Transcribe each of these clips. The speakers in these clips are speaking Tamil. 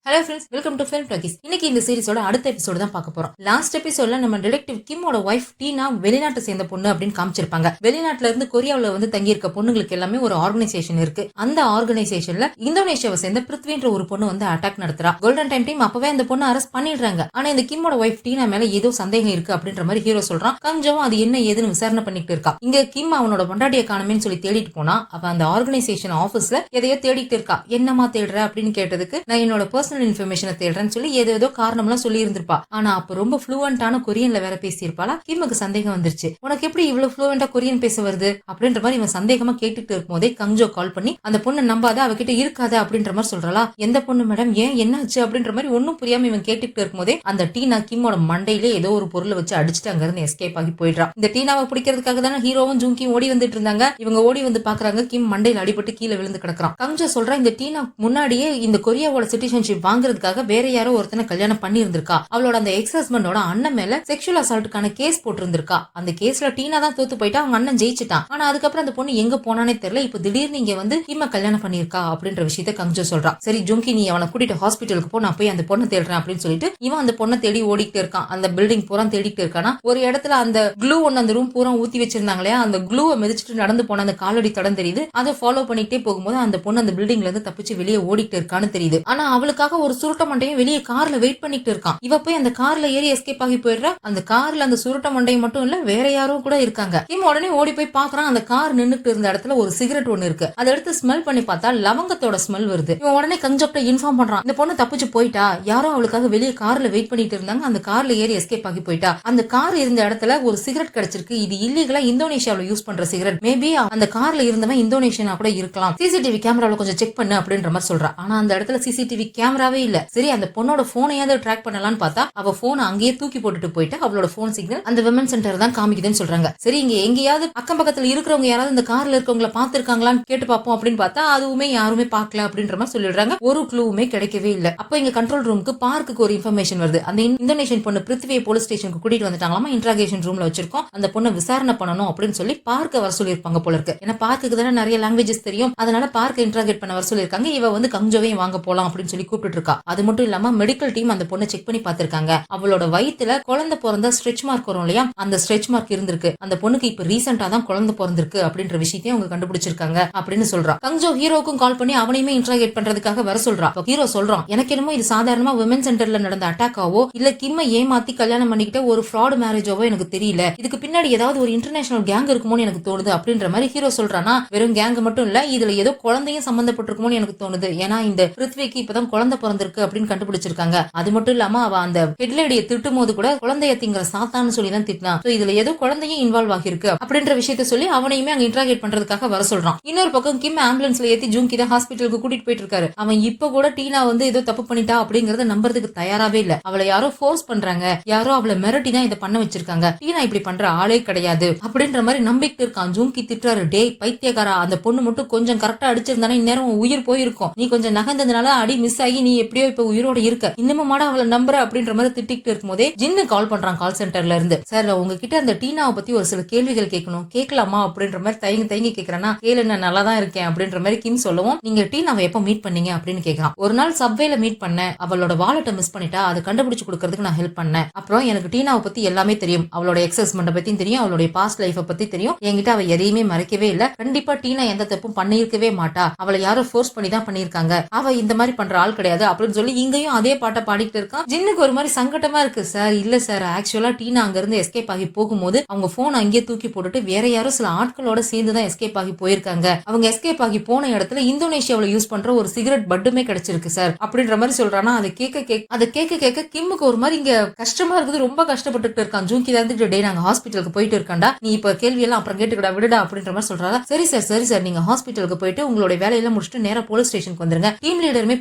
Hello friends, welcome to film talkies. இன்னைக்கு இந்த சீரிஸோட அடுத்த எபிசோடு தான் பார்க்க போறோம். லாஸ்ட் எபிசோட்ல நம்ம டிடெக்டிவ் கிம்மோட ஒய்ஃப் டீனா வெளிநாட்டை சேர்ந்த பொண்ணு அப்படின்னு காமிச்சிருப்பாங்க. வெளிநாட்டுல இருந்து கொரியாவில் வந்து தங்கி இருக்க பொண்ணுங்களுக்கு எல்லாமே ஒரு ஆர்கனைசேஷன் இருக்கு. அந்த ஆர்கனைசேஷன்ல இந்தோனேஷியாவை சேர்ந்த பிருத்வின்ற ஒரு பொண்ணு வந்து அட்டாக் நடத்துறா. கோல்டன் டைம் டீம் அப்பவே அந்த பொண்ணு அரெஸ்ட் பண்ணிடுறாங்க. ஆனா இந்த கிம்மோட ஒய்ஃப் டீனா மேல ஏதோ சந்தேகம் இருக்கு அப்படின்ற மாதிரி ஹீரோ சொல்றான். கஞ்சவும் அது என்ன ஏதுன்னு விசாரணை பண்ணிட்டு இருக்கா. இங்க கிம் அவனோட பொண்டாட்டிய காணமேன்னு சொல்லி தேடிட்டு போனா அவ அந்த ஆர்கனைசேஷன் ஆபீஸ்ல எதையோ தேடிட்டு இருக்கா. என்னமா தேடுற அப்படின்னு கேட்டதுக்கு நான் என்னோட பர்சனல் இன்ஃபர்மேஷனை தேடுறேன்னு சொல்லி ஏதோ காரணம்லாம் சொல்லி இருந்திருப்பா. ஆனா அப்ப ரொம்ப ஃப்ளூவெண்டான கொரியன்ல வேற பேசியிருப்பாளா. கிம்முக்கு சந்தேகம் வந்துருச்சு. உனக்கு எப்படி இவ்வளவு ஃப்ளூவெண்டா கொரியன் பேச வருது அப்படின்ற மாதிரி இவன் சந்தேகமா கேட்டுட்டு இருக்கும் போதே கஞ்சோ கால் பண்ணி அந்த பொண்ணு நம்பாத, அவகிட்ட இருக்காத அப்படின்ற மாதிரி சொல்றாளா. எந்த பொண்ணு மேடம், ஏன் என்னாச்சு அப்படின்ற மாதிரி ஒன்னும் புரியாம இவன் கேட்டுட்டு இருக்கும் போதே அந்த டீனா கிம்மோட மண்டையிலே ஏதோ ஒரு பொருளை வச்சு அடிச்சுட்டு அங்க இருந்து எஸ்கேப் ஆகி போயிடுறா. இந்த டீனாவை பிடிக்கிறதுக்காக தானே ஹீரோவும் ஜூங்கியும் ஓடி வந்துட்டு இருந்தாங்க. இவங்க ஓடி வந்து பாக்குறாங்க, கிம் மண்டையில அடிபட்டு கீழே விழுந்து கிடக்குறான். கஞ்சோ சொல்றா, இந்த டீனா முன்னாடியே இந்த கொரியாவோட சிட்டிசன்ஷிப் வாங்குறதுக்காக வேற யாரோ ஒருத்தனை கல்யாணம் பண்ணி இருந்திருக்கா. அவளோட அந்த எக்ஸ் ஹஸ்பண்டோட அண்ணன் மேல செக்ஷுவல் அசால்ட்டுக்கான கேஸ் போட்டு இருந்திருக்கா. அந்த கேஸ்ல டீனா தான் தோத்து போயிட்டா, அவங்க அண்ணன் ஜெயிச்சிட்டான். ஆனா அதுக்கப்புறம் அந்த பொண்ணு எங்க போனானே தெரியல. இப்ப திடீர்னு இங்க வந்து கிம்ம கல்யாணம் பண்ணிருக்கா அப்படின்ற விஷயத்த கஞ்சோ சொல்றான். சரி ஜுங்கி, நீ அவனை கூட்டிட்டு ஹாஸ்பிட்டலுக்கு போ, நான் போய் அந்த பொண்ணை தேடுறேன் அப்படின்னு சொல்லிட்டு இவன் அந்த பொண்ணை தேடி ஓடிக்கிட்டு இருக்கான். அந்த பில்டிங் பூரா தேடிக்கிட்டு இருக்கானா. ஒரு இடத்துல அந்த க்ளூ ஒன்னு அந்த ரூம் பூரா ஊத்தி வச்சிருந்தாங்களே, அந்த க்ளூவை மிதிச்சிட்டு நடந்து போன அந்த காலடி தடம் தெரியுது. அதை ஃபாலோ பண்ணிட்டே போகும்போது அந்த பொண்ணு அந்த பில்டிங்ல இருந்து தப்பிச்சு வெளியே ஓடிட்டு இருக்கான்னு தெரியுது. ஆனா அவளுக்காக ஒரு சுருட்ட மண்டையும் வெளியே கார்ல வெயிட் பண்ணிட்டு இருக்கான். இவ போய் அந்த கார்ல ஏறி எஸ்கேப் ஆகி போயிடுறா. அந்த கார்ல அந்த சுருட்ட மண்டையும் மட்டும் இல்ல, வேற யாரும் கூட இருக்காங்க. கிம் உடனே ஓடி போய் பாக்குறான். அந்த கார் நின்னுட்டு இருந்த இடத்துல ஒரு சிகரெட் ஒண்ணு இருக்கு. அதை எடுத்து ஸ்மெல் பண்ணி பார்த்தா லவங்கத்தோட ஸ்மெல் வருது. இவன் உடனே கஞ்சோக்ட இன்ஃபார்ம் பண்றான், இந்த பொண்ணு தப்பிச்சு போயிட்டா, யாரும் அவளுக்காக வெளியே கார்ல வெயிட் பண்ணிட்டு இருந்தாங்க, அந்த கார்ல ஏறி எஸ்கேப் ஆகி போயிட்டா. அந்த கார் இருந்த இடத்துல ஒரு சிகரெட் கிடைச்சிருக்கு. இது இல்லீகலா இந்தோனேஷியாவில யூஸ் பண்ற சிகரெட். மேபி அந்த கார்ல இருந்தவன் இந்தோனேஷியா கூட இருக்கலாம். சிசிடிவி கேமரால கொஞ்சம் செக் பண்ணு அப்படின்ற மாதிரி சொல்றான். ஆனா அந்த இடத்துல சிசிடிவி கேமராவே இல்ல. சரி அந்த பொண்ணோட போனையாவது ட்ராக் பண்ணலாம்னு பார்த்தா அவ போன் அங்கேயே தூக்கி போட்டுட்டு போயிட்டு அவளோட போன் சிக்னல் அந்த விமன் சென்டர் தான் காமிக்குதுன்னு சொல்றாங்க. சரி இங்க எங்கேயாவது அக்கம் பக்கத்துல இருக்கிறவங்க யாராவது இந்த கார்ல இருக்கவங்கள பாத்துருக்காங்களான்னு கேட்டு பார்ப்போம் அப்படின்னு பார்த்தா அதுவுமே யாருமே பார்க்கல அப்படின்ற மாதிரி சொல்லிடுறாங்க. ஒரு க்ளூவுமே கிடைக்கவே இல்ல. அப்ப இங்க கண்ட்ரோல் ரூமுக்கு பார்க்குக்கு ஒரு இன்ஃபர்மேஷன் வருது. அந்த இந்தோனேஷியன் பொண்ணு பிருத்வியை போலீஸ் ஸ்டேஷனுக்கு கூட்டிட்டு வந்துட்டாங்களாமா. இன்ட்ராகேஷன் ரூம்ல வச்சிருக்கோம், அந்த பொண்ணை விசாரணை பண்ணணும் அப்படின்னு சொல்லி பார்க்க வர சொல்லியிருப்பாங்க போல இருக்கு. ஏன்னா பார்க்குக்கு தானே நிறைய லாங்குவேஜஸ் தெரியும், அதனால பார்க்க இன்ட்ராகேட் பண்ண வர சொல்லியிருக்காங்க. இவ வந்து கஞ்சோவையும் வாங்க போலாம் அப்படின்னு சொல்லி கூப்பிட்டு இருக்கா. அது மட்டும் இல்லாம மெடிக்கல் டீம் அந்த பொண்ணை செக் பண்ணி பார்த்திருக்காங்க. அவளோட வயித்துல குழந்தை பிறந்த ஸ்ட்ரெச் மார்க் வரும் இல்லையா, அந்த ஸ்ட்ரெச் மார்க் இருந்திருக்கு. அந்த பொண்ணுக்கு இப்ப ரீசெண்டா தான் குழந்தை பிறந்திருக்கு அப்படின்ற விஷயத்தையும் அவங்க கண்டுபிடிச்சிருக்காங்க அப்படின்னு சொல்றா. கஞ்சோ ஹீரோக்கும் கால் பண்ணி அவனையுமே இன்ட்ராகேட் பண்றதுக்காக வர சொல்றா. ஹீரோ சொல்றான், எனக்கு என்னமோ இது சாதாரணமா விமன் சென்டர்ல நடந்த அட்டாக்காவோ இல்ல கிம்ம ஏமாத்தி கல்யாணம் பண்ணிக்கிட்ட ஒரு ஃப்ராட் மேரேஜாவோ எனக்கு தெரியல. இதுக்கு பின்னாடி ஏதாவது ஒரு இன்டர்நேஷனல் கேங் இருக்குமோன்னு எனக்கு தோணுது அப்படின்ற மாதிரி ஹீரோ சொல்றானா. வெறும் கேங் மட்டும் இல்ல, இதுல ஏதோ குழந்தையும் சம்பந்தப்பட்டிருக்குமோன்னு எனக்கு தோணுது. ஏன்னா இந்த பிருத்விக்கு இப்பதான் குழந்தை பிறந்திருக்கு அப்படின்னு கண்டுபிடிச்சிருக்காங்க. அது மட்டும் இல்லாம அவ அந்த ஹெட்லேடியை திட்டும் போது கூட குழந்தைய திங்கிற சாத்தான்னு சொல்லி தான் திட்டினா. இதுல ஏதோ குழந்தையும் இன்வால்வ் ஆகிருக்கு அப்படின்ற விஷயத்த சொல்லி அவனையுமே அங்க இன்ட்ராகேட் பண்றதுக்காக வர சொல்றான். இன்னொரு பக்கம் கிம் ஆம்புலன்ஸ்ல ஏத்தி ஜூங்கி தான் ஹாஸ்பிட்டலுக்கு கூட்டிட்டு போயிட்டு இருக்காரு. அவன் இப்ப கூட டீனா வந்து ஏதோ தப்பு பண்ணிட்டா அப்படிங்கறத நம்புறதுக்கு தயாராவே இல்ல. அவளை யாரோ ஃபோர்ஸ் பண்றாங்க, யாரோ அவளை மிரட்டி தான் இதை பண்ண வச்சிருக்காங்க. டீனா இப்படி பண்ற ஆளே கிடையாது அப்படின்ற மாதிரி நம்பிக்கிட்டு இருக்கான். ஜூங்கி திட்டுறாரு, டேய் பைத்தியக்காரா, அந்த பொண்ணு மட்டும் கொஞ்சம் கரெக்டா அடிச்சிருந்தானே இந்நேரம் உயிர் போயிருக்கும். நீ கொஞ்சம் நகர்ந்ததுனால அடி மிஸ் ஆகி நீ எப்படியோ இப்ப உயிரோட இருக்க, இன்னமும் மாட அவளை நம்புற அப்படின்ற மாதிரி திட்டிட்டு இருக்கும் போதே ஜின்னு கால் பண்றான் கால் சென்டர்ல இருந்து. சார் உங்ககிட்ட அந்த டீனாவை பத்தி ஒரு சில கேள்விகள் கேட்கணும், கேட்கலாமா அப்படின்ற மாதிரி தயங்கி கேக்குறேன்னா. கேளு, நான் நல்லா தான் இருக்கேன் அப்படின்ற மாதிரி கிம் சொல்லவும், நீங்க டீனாவை எப்ப மீட் பண்ணீங்க அப்படின்னு கேட்கறான். ஒரு நாள் சப்வேல மீட் பண்ணேன், அவளோட வாலெட்டை மிஸ் பண்ணிட்டா, அதை கண்டுபிடிச்சு கொடுக்கறதுக்கு நான் ஹெல்ப் பண்ணேன். அப்புறம் எனக்கு டீனாவை பத்தி எல்லாமே தெரியும், அவளோட எக்ஸ் ஹஸ்பண்ட பத்தியும் தெரியும், அவளுடைய பாஸ்ட் லைஃப பத்தி தெரியும். என்கிட்ட அவ எதையுமே மறைக்கவே இல்ல. கண்டிப்பா டீனா எந்த தப்பும் பண்ணிருக்கவே மாட்டா, அவளை யாரோ ஃபோர்ஸ் பண்ணி தான் பண்ணிருக்காங்க, அவ இந்த மாதிரி பண்ற ஆள் கிடையாது அப்படின்னு சொல்லி இங்கேயும் அதே பாட்டை பாடிட்டு இருக்கான். ஜின்னுக்கு ஒரு மாதிரி சங்கட்டமா இருக்கு. சார் இல்ல சார், ஆக்சுவலா டீனா அங்க இருந்து எஸ்கேப் ஆகி போகும்போது அவங்க போன் அங்கேயே தூக்கி போட்டுட்டு வேற யாரும் சில ஆட்களோட சேர்ந்து தான் எஸ்கேப் ஆகி போயிருக்காங்க. அவங்க எஸ்கேப் ஆகி போன இடத்துல இந்தோனேஷியாவில் யூஸ் பண்ற ஒரு சிகரெட் பட்டுமே கிடைச்சிருக்கு சார் அப்படின்ற மாதிரி சொல்றானா. அதை கேட்க கிம்முக்கு ஒரு மாதிரி இங்க கஷ்டமா இருக்குது, ரொம்ப கஷ்டப்பட்டு இருக்கான். ஜூங்கி தான் டே நாங்க ஹாஸ்பிட்டலுக்கு போயிட்டு இருக்காண்டா, நீ இப்ப கேள்வி எல்லாம் அப்புறம் கேட்டுக்கடா விடுடா அப்படின்ற மாதிரி சொல்றாங்க. சரி சார் நீங்க ஹாஸ்பிட்டலுக்கு போயிட்டு உங்களோட வேலையெல்லாம் முடிச்சுட்டு நேரா போலீஸ் ஸ்டேஷனுக்கு வந்துருங்க. டீம் லீடருமே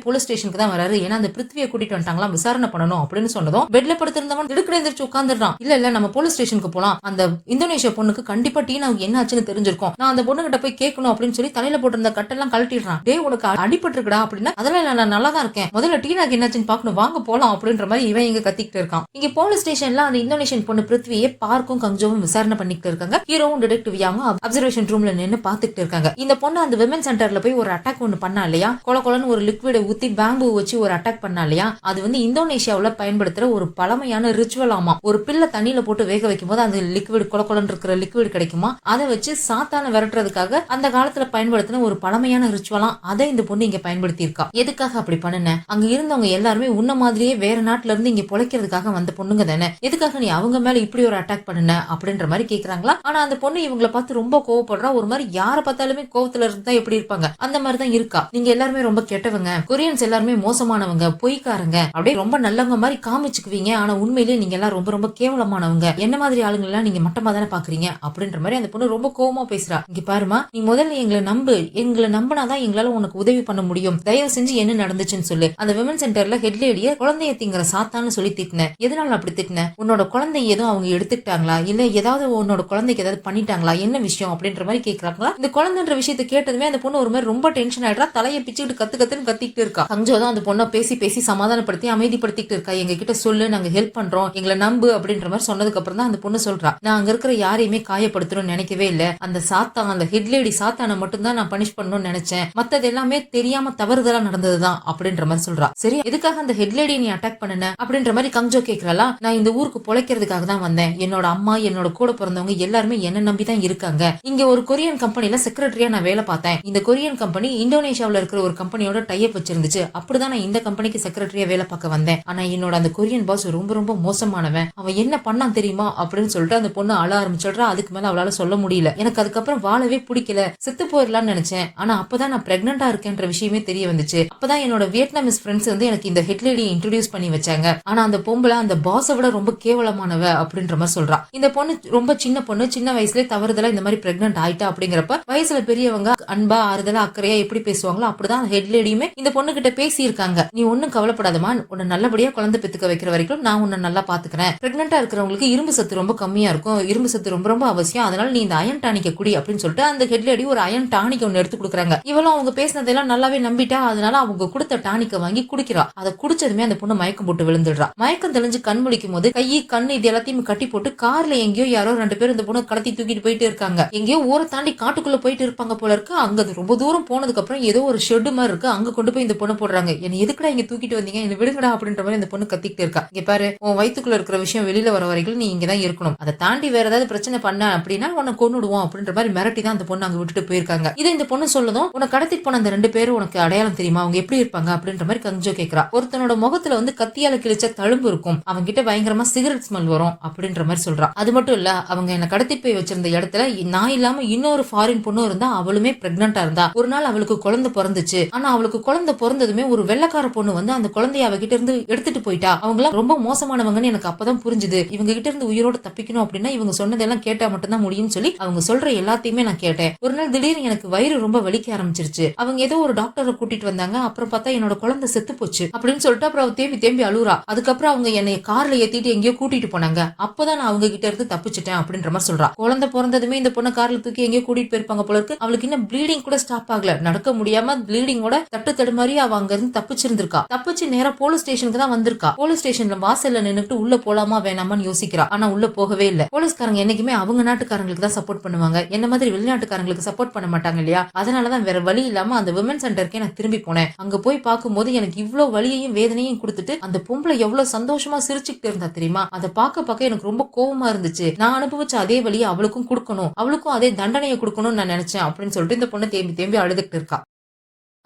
போலீஸ் ஸ்டேஷனுக்கு தான் வராரு, ஏன்னா அந்த பிருத்வியை கூட்டிட்டு வந்துட்டாங்களா விசாரணை பண்ணணும் அப்படின்னு சொன்னதும் பெட்ல படுத்திருந்தவன் திடுக்கிட எந்திரிச்சு உட்கார்ந்துறான். இல்ல நம்ம போலீஸ் ஸ்டேஷனுக்கு போலாம், அந்த இந்தோனேஷியா பொண்ணுக்கு கண்டிப்பா டீனாவுக்கு என்ன ஆச்சுன்னு தெரிஞ்சிருக்கும், நான் அந்த பொண்ணு கிட்ட போய் கேட்கணும் அப்படின்னு சொல்லி தலையில போட்டிருந்த கட்டெல்லாம் கழட்டிடுறான். டே உனக்கு அடிபட்டு இருக்குடா அப்படின்னா, அதெல்லாம் இல்ல நான் நல்லா தான் இருக்கேன், முதல்ல டீனாக்கு என்னாச்சுன்னு பாக்கணும், வாங்க போலாம் அப்படின்ற மாதிரி இவன் இங்க கத்திக்கிட்டு இருக்கான். இங்க போலீஸ் ஸ்டேஷன்ல அந்த இந்தோனேஷியன் பொண்ணு பிருத்வியை பார்க்கும் கஞ்சோவும் விசாரணை பண்ணிட்டு இருக்காங்க. ஹீரோவும் டிடெக்டிவ் யாவும் அப்சர்வேஷன் ரூம்ல நின்னு பாத்துக்கிட்டு இருக்காங்க. இந்த பொண்ணு அந்த விமன் சென்டர்ல போய் ஒரு அட்டாக் ஒண்ணு பண்ணா இல்லையா, கொலன்னு ஒரு லிக்விட ஊத்தி பேம்பு வச்சு ஒரு அட்டாக் பண்ணா இல்லையா, அது வந்து இந்தோனேஷியாவுல பயன்படுத்துற ஒரு பழமையான ரிச்சுவல் ஆமா. ஒரு பில்ல தண்ணியில போட்டு வேக வைக்கும் போது அந்த லிக்விட் கொலன்னு இருக்கிற லிக்விட் கிடைக்குமா, அதை வச்சு சாத்தான விரட்டுறதுக்காக அந்த காலத்துல பயன்படுத்தின ஒரு பழமையான ரிச்சுவலாம். அதை இந்த பொண்ணு இங்க பயன்படுத்தி இருக்கா. எதுக்காக அப்படி பண்ணுன? அங்க இருந்தவங்க எல்லாருமே உன்ன மாதிரியே வேற நாட்டுல இருந்து இங்க பொழைக்கிறதுக்காக வந்த பொண்ணுங்க தானே, எதுக்காக நீ அவங்க மேல இப்படி ஒரு அட்டாக் பண்ணுன அப்படின்ற மாதிரி கேக்குறாங்களா. ஆனா அந்த பொண்ணு இவங்களை பார்த்து ரொம்ப கோவப்படுறா. ஒரு மாதிரி யார பார்த்தாலுமே கோவத்துல இருந்தா எப்படி இருப்பாங்க அந்த மாதிரிதான் இருக்கா. நீங்க எல்லாருமே ரொம்ப கெட்டவங்க, கொரியன்ஸ் எல்லாருமே மோசமானவங்க, பொய்க்காரங்க, அப்படியே ரொம்ப நல்லவங்க மாதிரி காமிச்சுக்குவீங்க. ஆனா உண்மையிலேயே நீங்க எல்லாம் ரொம்ப ரொம்ப கேவலமானவங்க, என்ன மாதிரி ஆளுங்க எல்லாம் நீங்க மட்டமா தானே பாக்குறீங்க அப்படின்ற மாதிரி அந்த பொண்ணு ரொம்ப கோவமா பேசுறா. இங்க பாருமா, நீ முதல்ல எங்களை நம்பு, எங்களை நம்பினாதான் எங்களால உனக்கு உதவி பண்ண முடியும், தயவு செஞ்சு என்ன நடந்துச்சுன்னு சொல்லு. அந்த விமன் சென்டர்ல ஹெட் லேடிய குழந்தைய திங்கிற சாத்தான்னு சொல்லி திட்டின. எதனால அப்படி திட்டின? உன்னோட குழந்தை எதுவும் அவங்க எடுத்துக்கிட்டாங்களா, இல்ல ஏதாவது உன்னோட குழந்தைக்கு ஏதாவது பண்ணிட்டாங்களா, என்ன விஷயம் அப்படின்ற மாதிரி கேக்குறாங்களா. இந்த குழந்தைன்ற விஷயத்தை கேட்டதுமே அந்த பொண்ணு ஒரு மாதிரி ரொம்ப டென்ஷன் ஆயிடுறா. தலையை பிச்சுக்கிட்டு கத்துன்னு கத்திக்கிட்டு இருக்கா. கஞ்சோ தான் அந்த பொண்ணை பேசி பேசி சமாதானப்படுத்தி அமைதிப்படுத்திட்டு இருக்கா. எங்க கிட்ட சொல்லு, நாங்க ஹெல்ப் பண்றோம், எங்களை நம்பு அப்படின்ற மாதிரி சொன்னதுக்கு அப்புறம் தான் அந்த பொண்ணு சொல்றா, நான் அங்க இருக்கிற யாரையுமே காயப்படுத்தணும்னு நினைக்கவே இல்ல, அந்த சாத்தான், அந்த ஹெட் லேடி சாத்தான மட்டும் தான் நான் பனிஷ் பண்ணணும்னு நினைச்சேன், மத்தது எல்லாமே தெரியாம தவறுதலா நடந்ததுதான் அப்படின்ற மாதிரி சொல்றா. சரி, எதுக்காக அந்த ஹெட் லேடி நீ அட்டாக் பண்ணன அப்படின்ற மாதிரி கஞ்சோ கேக்குறாளா. நான் இந்த ஊருக்கு பொழைக்கிறதுக்காக தான் வந்தேன், என்னோட அம்மா என்னோட கூட பிறந்தவங்க எல்லாருமே என்ன நம்பி தான் இருக்காங்க. இங்க ஒரு கொரியன் கம்பெனில செக்ரட்டரியா நான் வேலை பார்த்தேன். இந்த கொரியன் கம்பெனி இந்தோனேஷியாவுல இருக்கிற ஒரு கம்பெனியோட டைப் வச்சிருந்துச்சு. அப்படிதான் நான் இந்த கம்பெனிக்கு செக்ரட்டரியா வேலை பார்க்க வந்தேன். ஆனா என்னோட அந்த கொரியன் பாஸ் ரொம்ப ரொம்ப மோசமானவன், அவன் என்ன பண்ணான் தெரியுமா அப்படின்னு சொல்லிட்டு அந்த பொண்ணு அழ ஆரம்பிச்சிடுறா. அதுக்கு மேல அவளால சொல்ல முடியல. எனக்கு அதுக்கப்புறம் வாழவே பிடிக்கல, செத்து போயிடலாம்னு நினைச்சேன். ஆனா அப்பதான் நான் பிரெக்னண்டா இருக்கேன்ற விஷயமே தெரிய வந்துச்சு. அப்பதான் என்னோட வியட்நாமிஸ் ஃப்ரெண்ட்ஸ் வந்து எனக்கு இந்த ஹெட் லேடியை இன்ட்ரோடியூஸ் பண்ணி வச்சாங்க. ஆனா அந்த பொம்பளை அந்த பாஸை விட ரொம்ப கேவலமானவ அப்படின்ற மாதிரி சொல்றா. இந்த பொண்ணு ரொம்ப சின்ன பொண்ணு, சின்ன வயசுல தவறுதலா இந்த மாதிரி பிரெக்னன்ட் ஆயிட்டா அப்படிங்கிறப்ப வயசுல பெரியவங்க அன்பா ஆறுதலா அக்கறையா எப்படி பேசுவாங்களோ அப்படிதான் ஹெட் லேடியுமே இந்த பொண்ணு கிட்ட பேசி இருக்காங்க. நீ ஒன்னும் கவலைப்படாதமா, உன்னை நல்லபடியா குழந்தை பெத்துக்க வைக்கிற வரைக்கும் நான் உன்னை நல்லா பாத்துக்கிறேன். பிரெக்னண்டா இருக்கிறவங்களுக்கு இரும்பு சத்து ரொம்ப கம்மியா இருக்கும், இரும்பு சத்து ரொம்ப ரொம்ப அவசியம், அதனால நீ இந்த அயன் டானிக்க குடி அப்படின்னு சொல்லிட்டு அந்த ஹெட் லேடி ஒரு அயன் டானிக் ஒன்னு எடுத்து கொடுக்குறாங்க. இவளும் அவங்க பேசினதெல்லாம் நல்லாவே நம்பிட்டா. அதனால அவங்க கொடுத்த டானிக்க வாங்கி குடிக்கிறா. அதை குடிச்சதுமே அந்த பொண்ணு மயக்கம் போட்டு விழுந்துடுறா. மயக்கம் தெளிஞ்சு கண் முழிக்கும் போது கை கண்ணு இது எல்லாத்தையும் கட்டி போட்டு கார்ல எங்கேயோ யாரோ 2 பேர் இந்த பொண்ணு கடத்தி தூக்கிட்டு போயிட்டு இருக்காங்க. எங்கேயோ ஊரை தாண்டி காட்டுக்குள்ள போயிட்டு இருப்பாங்க போல இருக்கு. அங்க ரொம்ப தூரம் போனதுக்கு அப்புறம் ஏதோ ஒரு ஷெட் மாதிரி இருக்கு, அங்க கொண்டு போய் இந்த பொண்ணு போடுறாங்க. என்ன எதுக்குடா இங்க தூக்கிட்டு வந்தீங்க, என்ன விடுங்கடா அப்படின்ற மாதிரி இந்த பொண்ணு கத்திக்கிட்டு இருக்கா. இங்க பாரு, உன் வயிற்றுக்குள்ள இருக்கிற விஷயம் வெளியில வர வரைக்கும் நீ இங்கதான் இருக்கணும், அதை தாண்டி வேற ஏதாவது பிரச்சனை பண்ண அப்படின்னா உன்னை கொன்னுடுவோம் அப்படின்ற மாதிரி மிரட்டி தான் அந்த பொண்ணு அங்க விட்டுட்டு போயிருக்காங்க. இதை இந்த பொண்ணு சொல்லதும், உனக்கு கடத்திட்டு போன அந்த 2 பேரும் உனக்கு அடையாளம் தெரியுமா, அவங்க எப்படி இருப்பாங்க அப்படின்ற மாதிரி கஞ்சோ கேக்குறா. ஒருத்தனோட முகத்துல வந்து கத்தியால கிழிச்ச தழும்பு இருக்கும், அவங்க கிட்ட பயங்கரமா சிகரெட் ஸ்மெல் வரும் அப்படின்ற மாதிரி சொல்றா. அது மட்டும் இல்ல, அவங்க என்ன கடத்திட்டு போய் வச்சிருந்த இடத்துல நான் இல்லாம இன்னொரு ஃபாரின் பொண்ணு இருந்தா, அவளுமே பிரெக்னண்டா இருந்தா. ஒரு நாள் அவளுக்கு குழந்தை பிறந்துச்சு. ஆனா அவளுக்கு குழந்தை பிறந்ததுமே ஒரு வெள்ளக்கார பொண்ணு வந்து அந்த குழந்தைய அவகிட்ட இருந்து எடுத்துட்டு போயிட்டா. அவங்க எல்லாம் ரொம்ப மோசமானவங்கன்னு எனக்கு அப்பதான் புரிஞ்சுது. இவங்க கிட்ட இருந்து உயிரோட தப்பிக்கணும் அப்படின்னா இவங்க சொன்னதெல்லாம் கேட்டா மட்டும்தான் முடியும்னு சொல்லி அவங்க சொல்ற எல்லாத்தையுமே நான் கேட்டேன். ஒரு நாள் திடீர்னு எனக்கு வயிறு ரொம்ப வலிக்க ஆரம்பிச்சிருச்சு. அவங்க ஏதோ ஒரு டாக்டரை கூட்டிட்டு வந்தாங்க. அப்புறம் பார்த்தா என்னோட குழந்தை செத்து போச்சு அப்படின்னு சொல்லிட்டு அப்புறம் தேம்பி தேம்பி அழுறா. அதுக்கப்புறம் அவங்க என்னை கார்ல ஏத்திட்டு எங்கேயோ கூட்டிட்டு போனாங்க. அப்பதான் நான் அவங்க கிட்ட இருந்து தப்பிச்சிட்டேன் அப்படின்ற மாதிரி சொல்றா. குழந்தை பிறந்ததுமே இந்த பொண்ணை கார்ல தூக்கி எங்கேயோ கூட்டிட்டு போயிருப்பாங்க போல இருக்கு. அவளுக்கு இன்னும் ப்ளீடிங் கூட ஸ்டாப் ஆகல, நடக்க முடியாம ப்ளீடிங்கோட தட்டு தடுமாறி அவ அங்க இருந்து தப்பிச்சிருந்திருக்கா. தப்பிச்சு நேரா போலீஸ் ஸ்டேஷனுக்கு தான் வந்திருக்கா. போலீஸ் ஸ்டேஷன்ல வாசல்ல நின்னுட்டு உள்ள போலாமா வேணாமான்னு யோசிக்கிறா. ஆனா உள்ள போகவே இல்ல. போலீஸ்காரங்க என்னைக்குமே அவங்க நாட்டுக்காரங்களுக்கு தான் சப்போர்ட் பண்ணுவாங்க, என்ன மாதிரி வெளிநாட்டுக்காரங்களுக்கு சப்போர்ட் பண்ண மாட்டாங்க இல்லையா. அதனாலதான் வேற வழி இல்லாம அந்த விமன் சென்டருக்கே நான் திரும்பி போனேன். அங்க போய் பார்க்கும்போது எனக்கு இவ்வளவு வலியையும் வேதனையும் கொடுத்துட்டு அந்த பொம்பளை எவ்வளவு சந்தோஷமா சிரிச்சுக்கிட்டு இருந்தா தெரியுமா. அதை பார்க்க எனக்கு ரொம்ப கோவமா இருந்துச்சு. நான் அனுபவிச்ச அதே வழியை அவளுக்கும் கொடுக்கணும், அவளுக்கும் அதே தண்டனையை கொடுக்கணும்னு நான் நினைச்சேன் அப்படின்னு சொல்லிட்டு இந்த பொண்ணு தேம்பி தேம்பி அழுதுகிட்டு இருக்கா.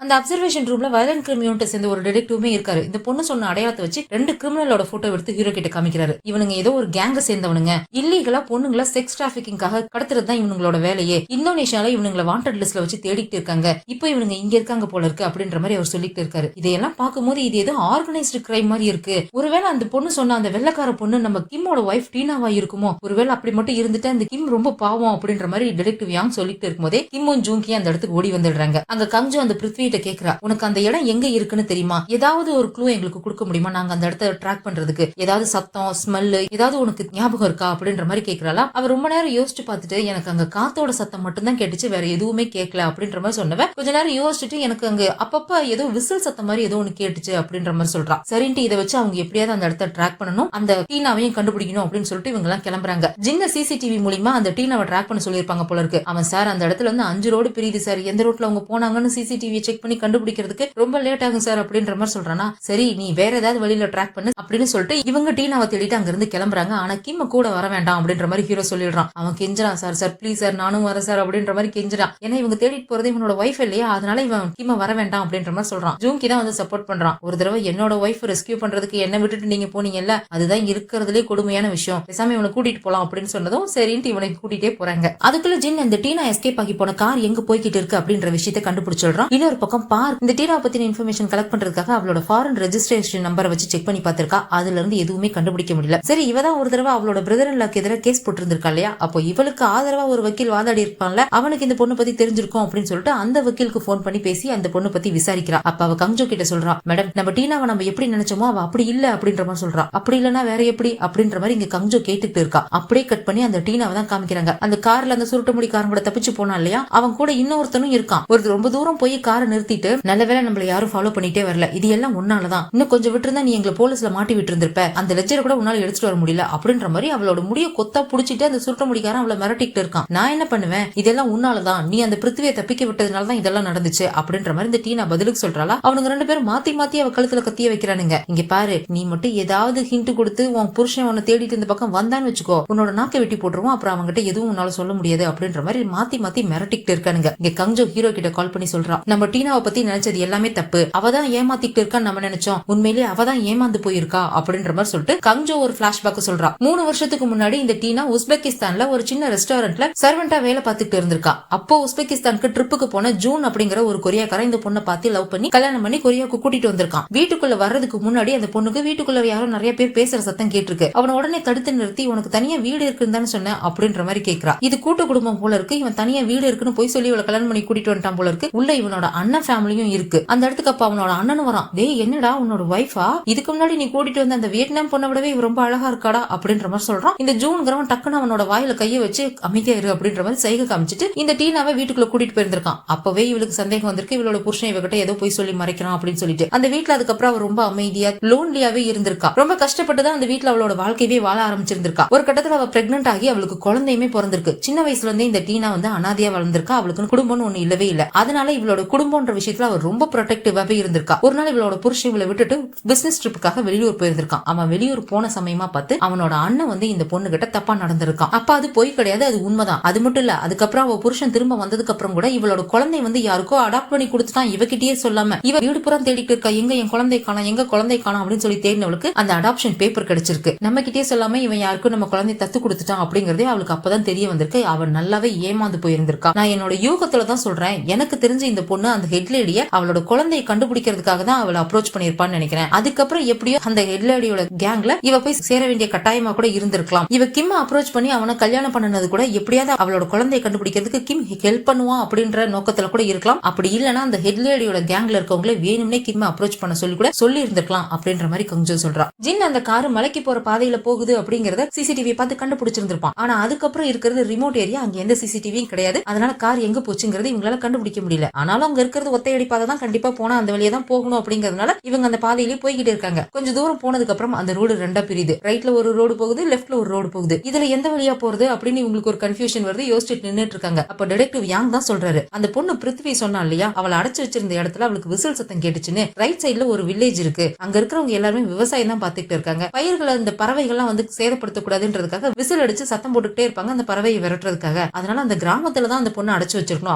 அந்த அப்சர்வேஷன் ரூம்ல வயலண்ட் கிரிமினல் சேர்ந்த ஒரு டிடெக்டிவ்மே இருக்காரு. இந்த பொண்ணு சொன்ன அடையாளத்தை வச்சு 2 கிரிமினலோட போட்டோ எடுத்து ஹீரோ கிட்ட காமிக்கிறாரு. இவனுங்க ஏதோ ஒரு கேங்க சேர்ந்தவனுங்க, இல்லீகலா பொண்ணுங்களை செக்ஸ் டிராபிக்கிங்காக கடத்துறது தான் இவங்களோட வேலையே. இந்தோனேஷியால இவனுங்களை வாண்டட் லிஸ்ட்ல வச்சு தேடிட்டு இருக்காங்க. இப்போ இவனுங்க இங்க இருக்காங்க போல இருக்கு அப்படின்ற மாதிரி அவர் சொல்லிட்டு இருக்காரு. இதையெல்லாம் பார்க்கும்போது இது ஏதோ ஆர்கனைஸ்டு கிரைம் மாதிரி இருக்கு. ஒருவேளை அந்த பொண்ணு சொன்ன அந்த வெள்ளக்கார பொண்ணு நம்ம கிம்மோட ஒய்ஃப் டீனாவா இருக்குமோ, ஒருவேளை அப்படி மட்டும் இருந்துட்டு அந்த கிம் ரொம்ப பாவம் அப்படின்ற மாதிரி டிடெக்டிவ் யாங் சொல்லிட்டு இருக்கும்போதே கிம்மும் ஜூங்கி அந்த இடத்துக்கு ஓடி வந்துடுறாங்க. அங்க கங்ஜோ அந்த பிருத்வி கேக்குறா, உனக்கு அந்த இடம் எங்க இருக்குன்னு தெரியுமா, ஏதாவது ஒரு க்ளூ எங்களுக்கு கொடுக்க முடியுமா, நாங்க அந்த இடத்த ட்ராக் பண்றதுக்கு, ஏதாவது சத்தம் ஸ்மெல் ஏதாவது உனக்கு ஞாபகம் இருக்கா அப்படின்ற மாதிரி கேக்குறாளா. அவர் ரொம்ப நேரம் யோசிச்சு பார்த்துட்டு எனக்கு அங்க காத்தோட சத்தம் மட்டும் தான் கேட்டுச்சு, வேற எதுவுமே கேட்கல அப்படின்ற மாதிரி சொன்னவ கொஞ்ச நேரம் யோசிச்சுட்டு எனக்கு அங்க அப்பப்ப ஏதோ விசில் சத்தம் மாதிரி ஏதோ ஒண்ணு கேட்டுச்சு அப்படின்ற மாதிரி சொல்றா. சரின்ட்டு இதை வச்சு அவங்க எப்படியாவது அந்த இடத்த ட்ராக் பண்ணணும், அந்த டீனாவையும் கண்டுபிடிக்கணும் அப்படின்னு சொல்லிட்டு இவங்க எல்லாம் கிளம்புறாங்க. ஜின்ன சிசிடிவி மூலியமா அந்த டீனாவை ட்ராக் பண்ண சொல்லிருப்பாங்க போல இருக்கு. அவன் சார் அந்த இடத்துல இருந்து 5 ரோடு பிரியுது சார், எந்த ரோட்ல அவங்க போனாங்கன்னு சிசிடிவி செக் செக் பண்ணி கண்டுபிடிக்கிறதுக்கு ரொம்ப லேட் ஆகும் சார் அப்படின்ற மாதிரி சொல்றானா. சரி நீ வேற ஏதாவது வழியில ட்ராக் பண்ணு அப்படின்னு சொல்லிட்டு இவங்க டீனாவை தேடிட்டு அங்க இருந்து கிளம்புறாங்க. ஆனா கிம் கூட வர வேண்டாம் அப்படின்ற மாதிரி ஹீரோ சொல்லிடுறான். அவன் கெஞ்சுறான், சார் சார் ப்ளீஸ் சார் நானும் வரேன் சார் அப்படின்ற மாதிரி கெஞ்சுறான். ஏன்னா இவங்க தேடிட்டு போறது இவனோட ஒய்ஃப் இல்லையா, அதனால இவன் கிம்ம வர வேண்டாம் அப்படின்ற மாதிரி சொல்றான். ஜூங்கி தான் வந்து சப்போர்ட் பண்றான். ஒரு தடவை என்னோட ஒய்ஃப் ரெஸ்கியூ பண்றதுக்கு என்ன விட்டுட்டு நீங்க போனீங்கல்ல, அதுதான் இருக்கிறதுலே கொடுமையான விஷயம், பேசாம இவனை கூட்டிட்டு போலாம் அப்படின்னு சொன்னதும் சரின்ட்டு இவனை கூட்டிட்டே போறாங்க. அதுக்குள்ள ஜின் அந்த டீனா எஸ்கேப் ஆகி போன கார் எங்க போய்கிட்டு இருக்கு அப்படின்ற விஷயத்தை கண்டுபிடிச்சிடுறான். இன்னொரு பக்கம் பார் இந்த டீனா பத்தின இன்ஃபர்மேஷன் கலெக்ட் பண்றதுக்காக அவளோட ஃபாரின் ரெஜிஸ்ட்ரேஷன் நம்பரை வச்சு செக் பண்ணி பார்த்திருக்கா. அதுல இருந்து எதுவுமே கண்டுபிடிக்க முடியல. சரி இவதான் ஒரு தடவை அவளோட பிரதர் இன்லாக்கு எதிராக கேஸ் போட்டிருந்திருக்கா இல்லையா, அப்போ இவளுக்கு ஆதரவா ஒரு வக்கீல் வாதாடி இருப்பான்ல, அவனுக்கு இந்த பொண்ணு பத்தி தெரிஞ்சிருக்கும் அப்படின்னு சொல்லிட்டு அந்த வக்கீலுக்கு போன் பண்ணி பேசி அந்த பொண்ணு பத்தி விசாரிக்கிறா. அப்ப அவ கங்ஜோ கிட்ட சொல்றா, மேடம் நம்ம டீனாவை நம்ம எப்படி நினைச்சோமோ அவ அப்படி இல்ல அப்படின்ற மாதிரி சொல்றா. அப்படி இல்லனா வேற எப்படி அப்படின்ற மாதிரி இங்க கங்ஜோ கேட்டுட்டு இருக்கா. அப்படியே கட் பண்ணி அந்த டீனாவை தான் காமிக்கிறாங்க. அந்த கார்ல அந்த சுருட்ட முடிக்காரன் கூட தப்பிச்சு போனா இல்லையா, அவன் கூட இன்னொருத்தனும் இருக்கான். ஒரு ரொம்ப தூரம் போய் காரை நிறுத்திட்டு நல்லவேளை நம்மள யாரும் ஃபாலோ பண்ணிட்டே வரல, இது எல்லாம் உன்னாலதான், இன்னும் கொஞ்சம் விட்டுருந்தா நீ எங்களை போலீஸ்ல மாட்டி விட்டு இருந்திருப்ப, அந்த லெஜரை கூட உன்னால எடுத்துட்டு வர முடியல அப்படின்ற மாதிரி அவளோட முடிய கொத்தா புடிச்சிட்டு அந்த சுருட்ட முடிக்காரன் அவளை மிரட்டிட்டு இருக்கான். நான் என்ன பண்ணுவேன், இதெல்லாம் உன்னாலதான், நீ அந்த பிருத்திவியை தப்பிக்க விட்டதுனாலதான் இதெல்லாம் நடந்துச்சு அப்படின்ற மாதிரி இந்த டீனா பதிலுக்கு சொல்றாளா. அவனுங்க ரெண்டு பேரும் மாத்தி மாத்தி அவ கழுத்துல கத்திய வைக்கிறானுங்க. இங்க பாரு, நீ மட்டும் ஏதாவது ஹிண்ட் கொடுத்து உன் புருஷன் உன்னை தேடிட்டு இந்த பக்கம் வந்தான்னு வச்சுக்கோ, உன்னோட நாக்கை வெட்டி போட்டுருவோம், அப்புறம் அவங்ககிட்ட எதுவும் உன்னால சொல்ல முடியாது அப்படின்ற மாதிரி மாத்தி மாத்தி மிரட்டிட்டு இருக்கானுங்க. இங்க கங்ஜோ ஹீரோ கிட்ட கால் பண்ணி சொல்றான், நம்ம டீனாவை பத்தி நினைச்சது எல்லாமே தப்பு, அவதான் ஏமாத்திட்டு இருக்கான்னு நம்ம நினைச்சோம், உண்மையிலேயே அவதான் ஏமாந்து போயிருக்கா அப்படின்ற மாதிரி சொல்லிட்டு கங்ஜோ ஒரு பிளாஷ்பேக் சொல்றா. 3 வருஷத்துக்கு முன்னாடி இந்த டீனா உஸ்பெகிஸ்தான்ல ஒரு சின்ன ரெஸ்டாரண்ட்ல சர்வெண்டா வேலை பார்த்துட்டு இருந்திருக்கா. அப்போ உஸ்பெகிஸ்தானுக்கு ட்ரிப்புக்கு போன ஜூன் அப்படிங்கிற ஒரு கொரியாக்காரன் இந்த பொண்ணை பார்த்து லவ் பண்ணி கல்யாணம் பண்ணி கொரியாவுக்கு கூட்டிட்டு வந்திருக்கான். வீட்டுக்குள்ள வர்றதுக்கு முன்னாடி அந்த பொண்ணுக்கு வீட்டுக்குள்ள யாரோ நிறைய பேர் பேசுற சத்தம் கேட்டிருக்கு. அவனை உடனே தடுத்து நிறுத்தி, உனக்கு தனியா வீடு இருக்குன்னு தானே சொன்ன அப்படின்ற மாதிரி கேட்கிறா. இது கூட்டு குடும்பம் போல இருக்கு, இவன் தனியா வீடு இருக்குன்னு போய் சொல்லி இவளை கல்யாணம் பண்ணி கூட்டிட்டு வந்துட்டான் போல இருக்கு. உள்ள இவனோட அண்ணன் ஃபேமிலியும் இருக்கு. அந்த இடத்துக்கு அப்ப அவனோட அண்ணனும் வரான். டேய் என்னடா உன்னோட வைஃபா, இதுக்கு முன்னாடி நீ கூட்டிட்டு வந்த அந்த வியட்நாம் பொண்ணை விடவே இவ ரொம்ப அழகா இருக்காடா அப்படின்ற மாதிரி சொல்றான். இந்த ஜூன்கிறவன் டக்குன்னு அவனோட வாயில கையை வச்சு அமைதியா இரு அப்படின்ற மாதிரி சைகை காமிச்சிட்டு இந்த டீனாவை வீட்டுக்குள்ள கூட்டிட்டு போயிருந்திருக்கான். அப்பவே இவளுக்கு சந்தேகம் வந்திருக்கு, இவளோட புருஷன் இவகிட்ட ஏதோ போய் சொல்லி மறைக்கிறான் அப்படின்னு சொல்லிட்டு அந்த வீட்டுல அதுக்கப்புறம் அவ ரொம்ப அமைதியா லோன்லியாவே இருந்திருக்கா. ரொம்ப கஷ்டப்பட்டுதான் அந்த வீட்டுல அவளோட வாழ்க்கையவே வாழ ஆரம்பிச்சிருந்திருக்கா. ஒரு கட்டத்துல அவ பிரெக்னென்ட் ஆகி அவளுக்கு குழந்தையுமே பிறந்திருக்கு. சின்ன வயசுல இருந்தே இந்த டீனா வந்து அனாதையா வளர்ந்திருக்கா. அவளுக்கு குடும்பம்னு ஒண்ணு இல்லவே இல்ல. அதனால இவளோட குடும்பம்ன்ற விஷயத்துல அவ ரொம்ப ப்ரொடெக்டிவாவே இருந்திருக்கா. ஒரு நாள் இவளோட புருஷன் இவளை விட்டுட்டு பிசினஸ் ட்ரிப்புக்காக வெளியூர் போயிருந்திருக்கான். அவன் வெளியூர் போன சமயமா பார்த்து அவனோட அண்ணன் வந்து இந்த பொண்ணு கிட்ட தப்பா நடந்திருக்கான். அப்ப அது போய் கிடையாது, அது உண்மைதான். அது மட்டும் இல்ல, அதுக்கப்புறம் அவ புருஷன் திரும்ப வந்ததுக்கு அப்புறம் கூட இவளோட குழந்தை வந்து யாருக்கோ அடாப்ட் பண்ணி கொடுத்துட்டான் இவகிட்டயே சொல்லாம. இவ வீடு புறம் தேடிட்டு இருக்கா, எங்க என் குழந்தை காணோம், எங்க குழந்தை காணோம் அப்படின்னு சொல்லி தேடினவளுக்கு அந்த அடாப்ஷன் பேப்பர் கிடைச்சிருக்கு. நம்ம கிட்டே சொல்லாம இவன் யாருக்கும் நம்ம குழந்தை தத்து கொடுத்துட்டான் அப்படிங்கறதே அவளுக்கு அப்பதான் தெரிய வந்திருக்கு. அவன் நல்லாவே ஏமாந்து போயிருந்திருக்கா. நான் என்னோட யூகத்துல தான் சொல்றேன், எனக்கு தெரிஞ்ச இந்த பொண்ணு அந்த ஹெட்லேடிய அவளோட குழந்தையை கண்டுபிடிக்கிறதுக்காக தான் அவளை அப்ரோச் பண்ணிருப்பான்னு நினைக்கிறேன். அதுக்கப்புறம் எப்படியோ அந்த ஹெட்லேடியோட கேங்ல இவ போய் சேர வேண்டிய கட்டாயமா கூட இருந்திருக்கலாம். இவ கிம் அப்ரோச் பண்ணி அவனை கல்யாணம் பண்ணது கூட எப்படியாவது அவளோட குழந்தையை கண்டுபிடிக்கிறதுக்கு கிம் ஹெல்ப் பண்ணுவான் அப்படின்ற நோக்கத்துல கூட இருக்கலாம். அப்படி இல்லனா அந்த ஹெட்லேடியோட கேங்ல இருக்கவங்களே வேணும்னே கிம் அப்ரோச் பண்ண சொல்லி கூட சொல்லி இருந்திருக்கலாம் அப்படின்ற மாதிரி கங்ஜோ சொல்றா. ஜின் அந்த காரு மலைக்கு போற பாதையில போகுது அப்படிங்கறத சிசிடிவி பார்த்து கண்டுபிடிச்சிருந்திருப்பான். ஆனா அதுக்கப்புறம் இருக்கிறது ரிமோட் ஏரியா, அங்க எந்த சிசிடிவியும் கிடையாது. அதனால கார் எங்க போச்சுங்கிறது இவங்களால கண்டுபிடிக்க முடியல. ஆனாலும் அங்க இருக்கிறது ஒத்தையடி பாதை தான், கண்டிப்பா போனா அந்த வழியா தான் போகணும் அப்படிங்கறதுனால இவங்க அந்த பாதையிலேயே போய்கிட்டு இருக்காங்க. கொஞ்சம் தூரம் போனதுக்கு அப்புறம் அந்த ரோடு ரெண்டா பிரியுது. ரைட்ல ஒரு ரோடு போகுது, லெஃப்ட்ல ஒரு ரோடு போகுது. இதுல எந்த வழியா போறது அப்படின்னு இவங்களுக்கு ஒரு கன்ஃபியூஷன் வருது. யோசிச்சுட்டு நின்னுட்டு இருக்காங்க. அப்ப டிடெக்டிவ் யாங் தான் சொல்றாரு, அந்த பொண்ணு பிருத்திவி சொன்னா இல்லையா, அவளை அடைச்சு வச்சிருந்த இடத்துல அவளுக்கு விசில் சத்தம் கேட்டுச்சுன்னு. ரைட் சைடுல ஒரு வில்லேஜ் இருக்கு, அங்க இருக்கிறவங்க எல்லாருமே விவசாயம் தான் பாத்துக்கிட்டு இருக்காங்க. பயிர்களை இந்த பறவைகள்லாம் வந்து சேதப்படுத்தக்கூடாதுன்றதுக்காக விசில் அடிச்சு சத்தம் போட்டுக்கிட்டே இருப்பாங்க அந்த பறவையை விரட்டுறதுக்காக. அதனால அந்த கிராமத்துல தான் அந்த பொண்ணு அடைச்சு வச்சிருக்கணும்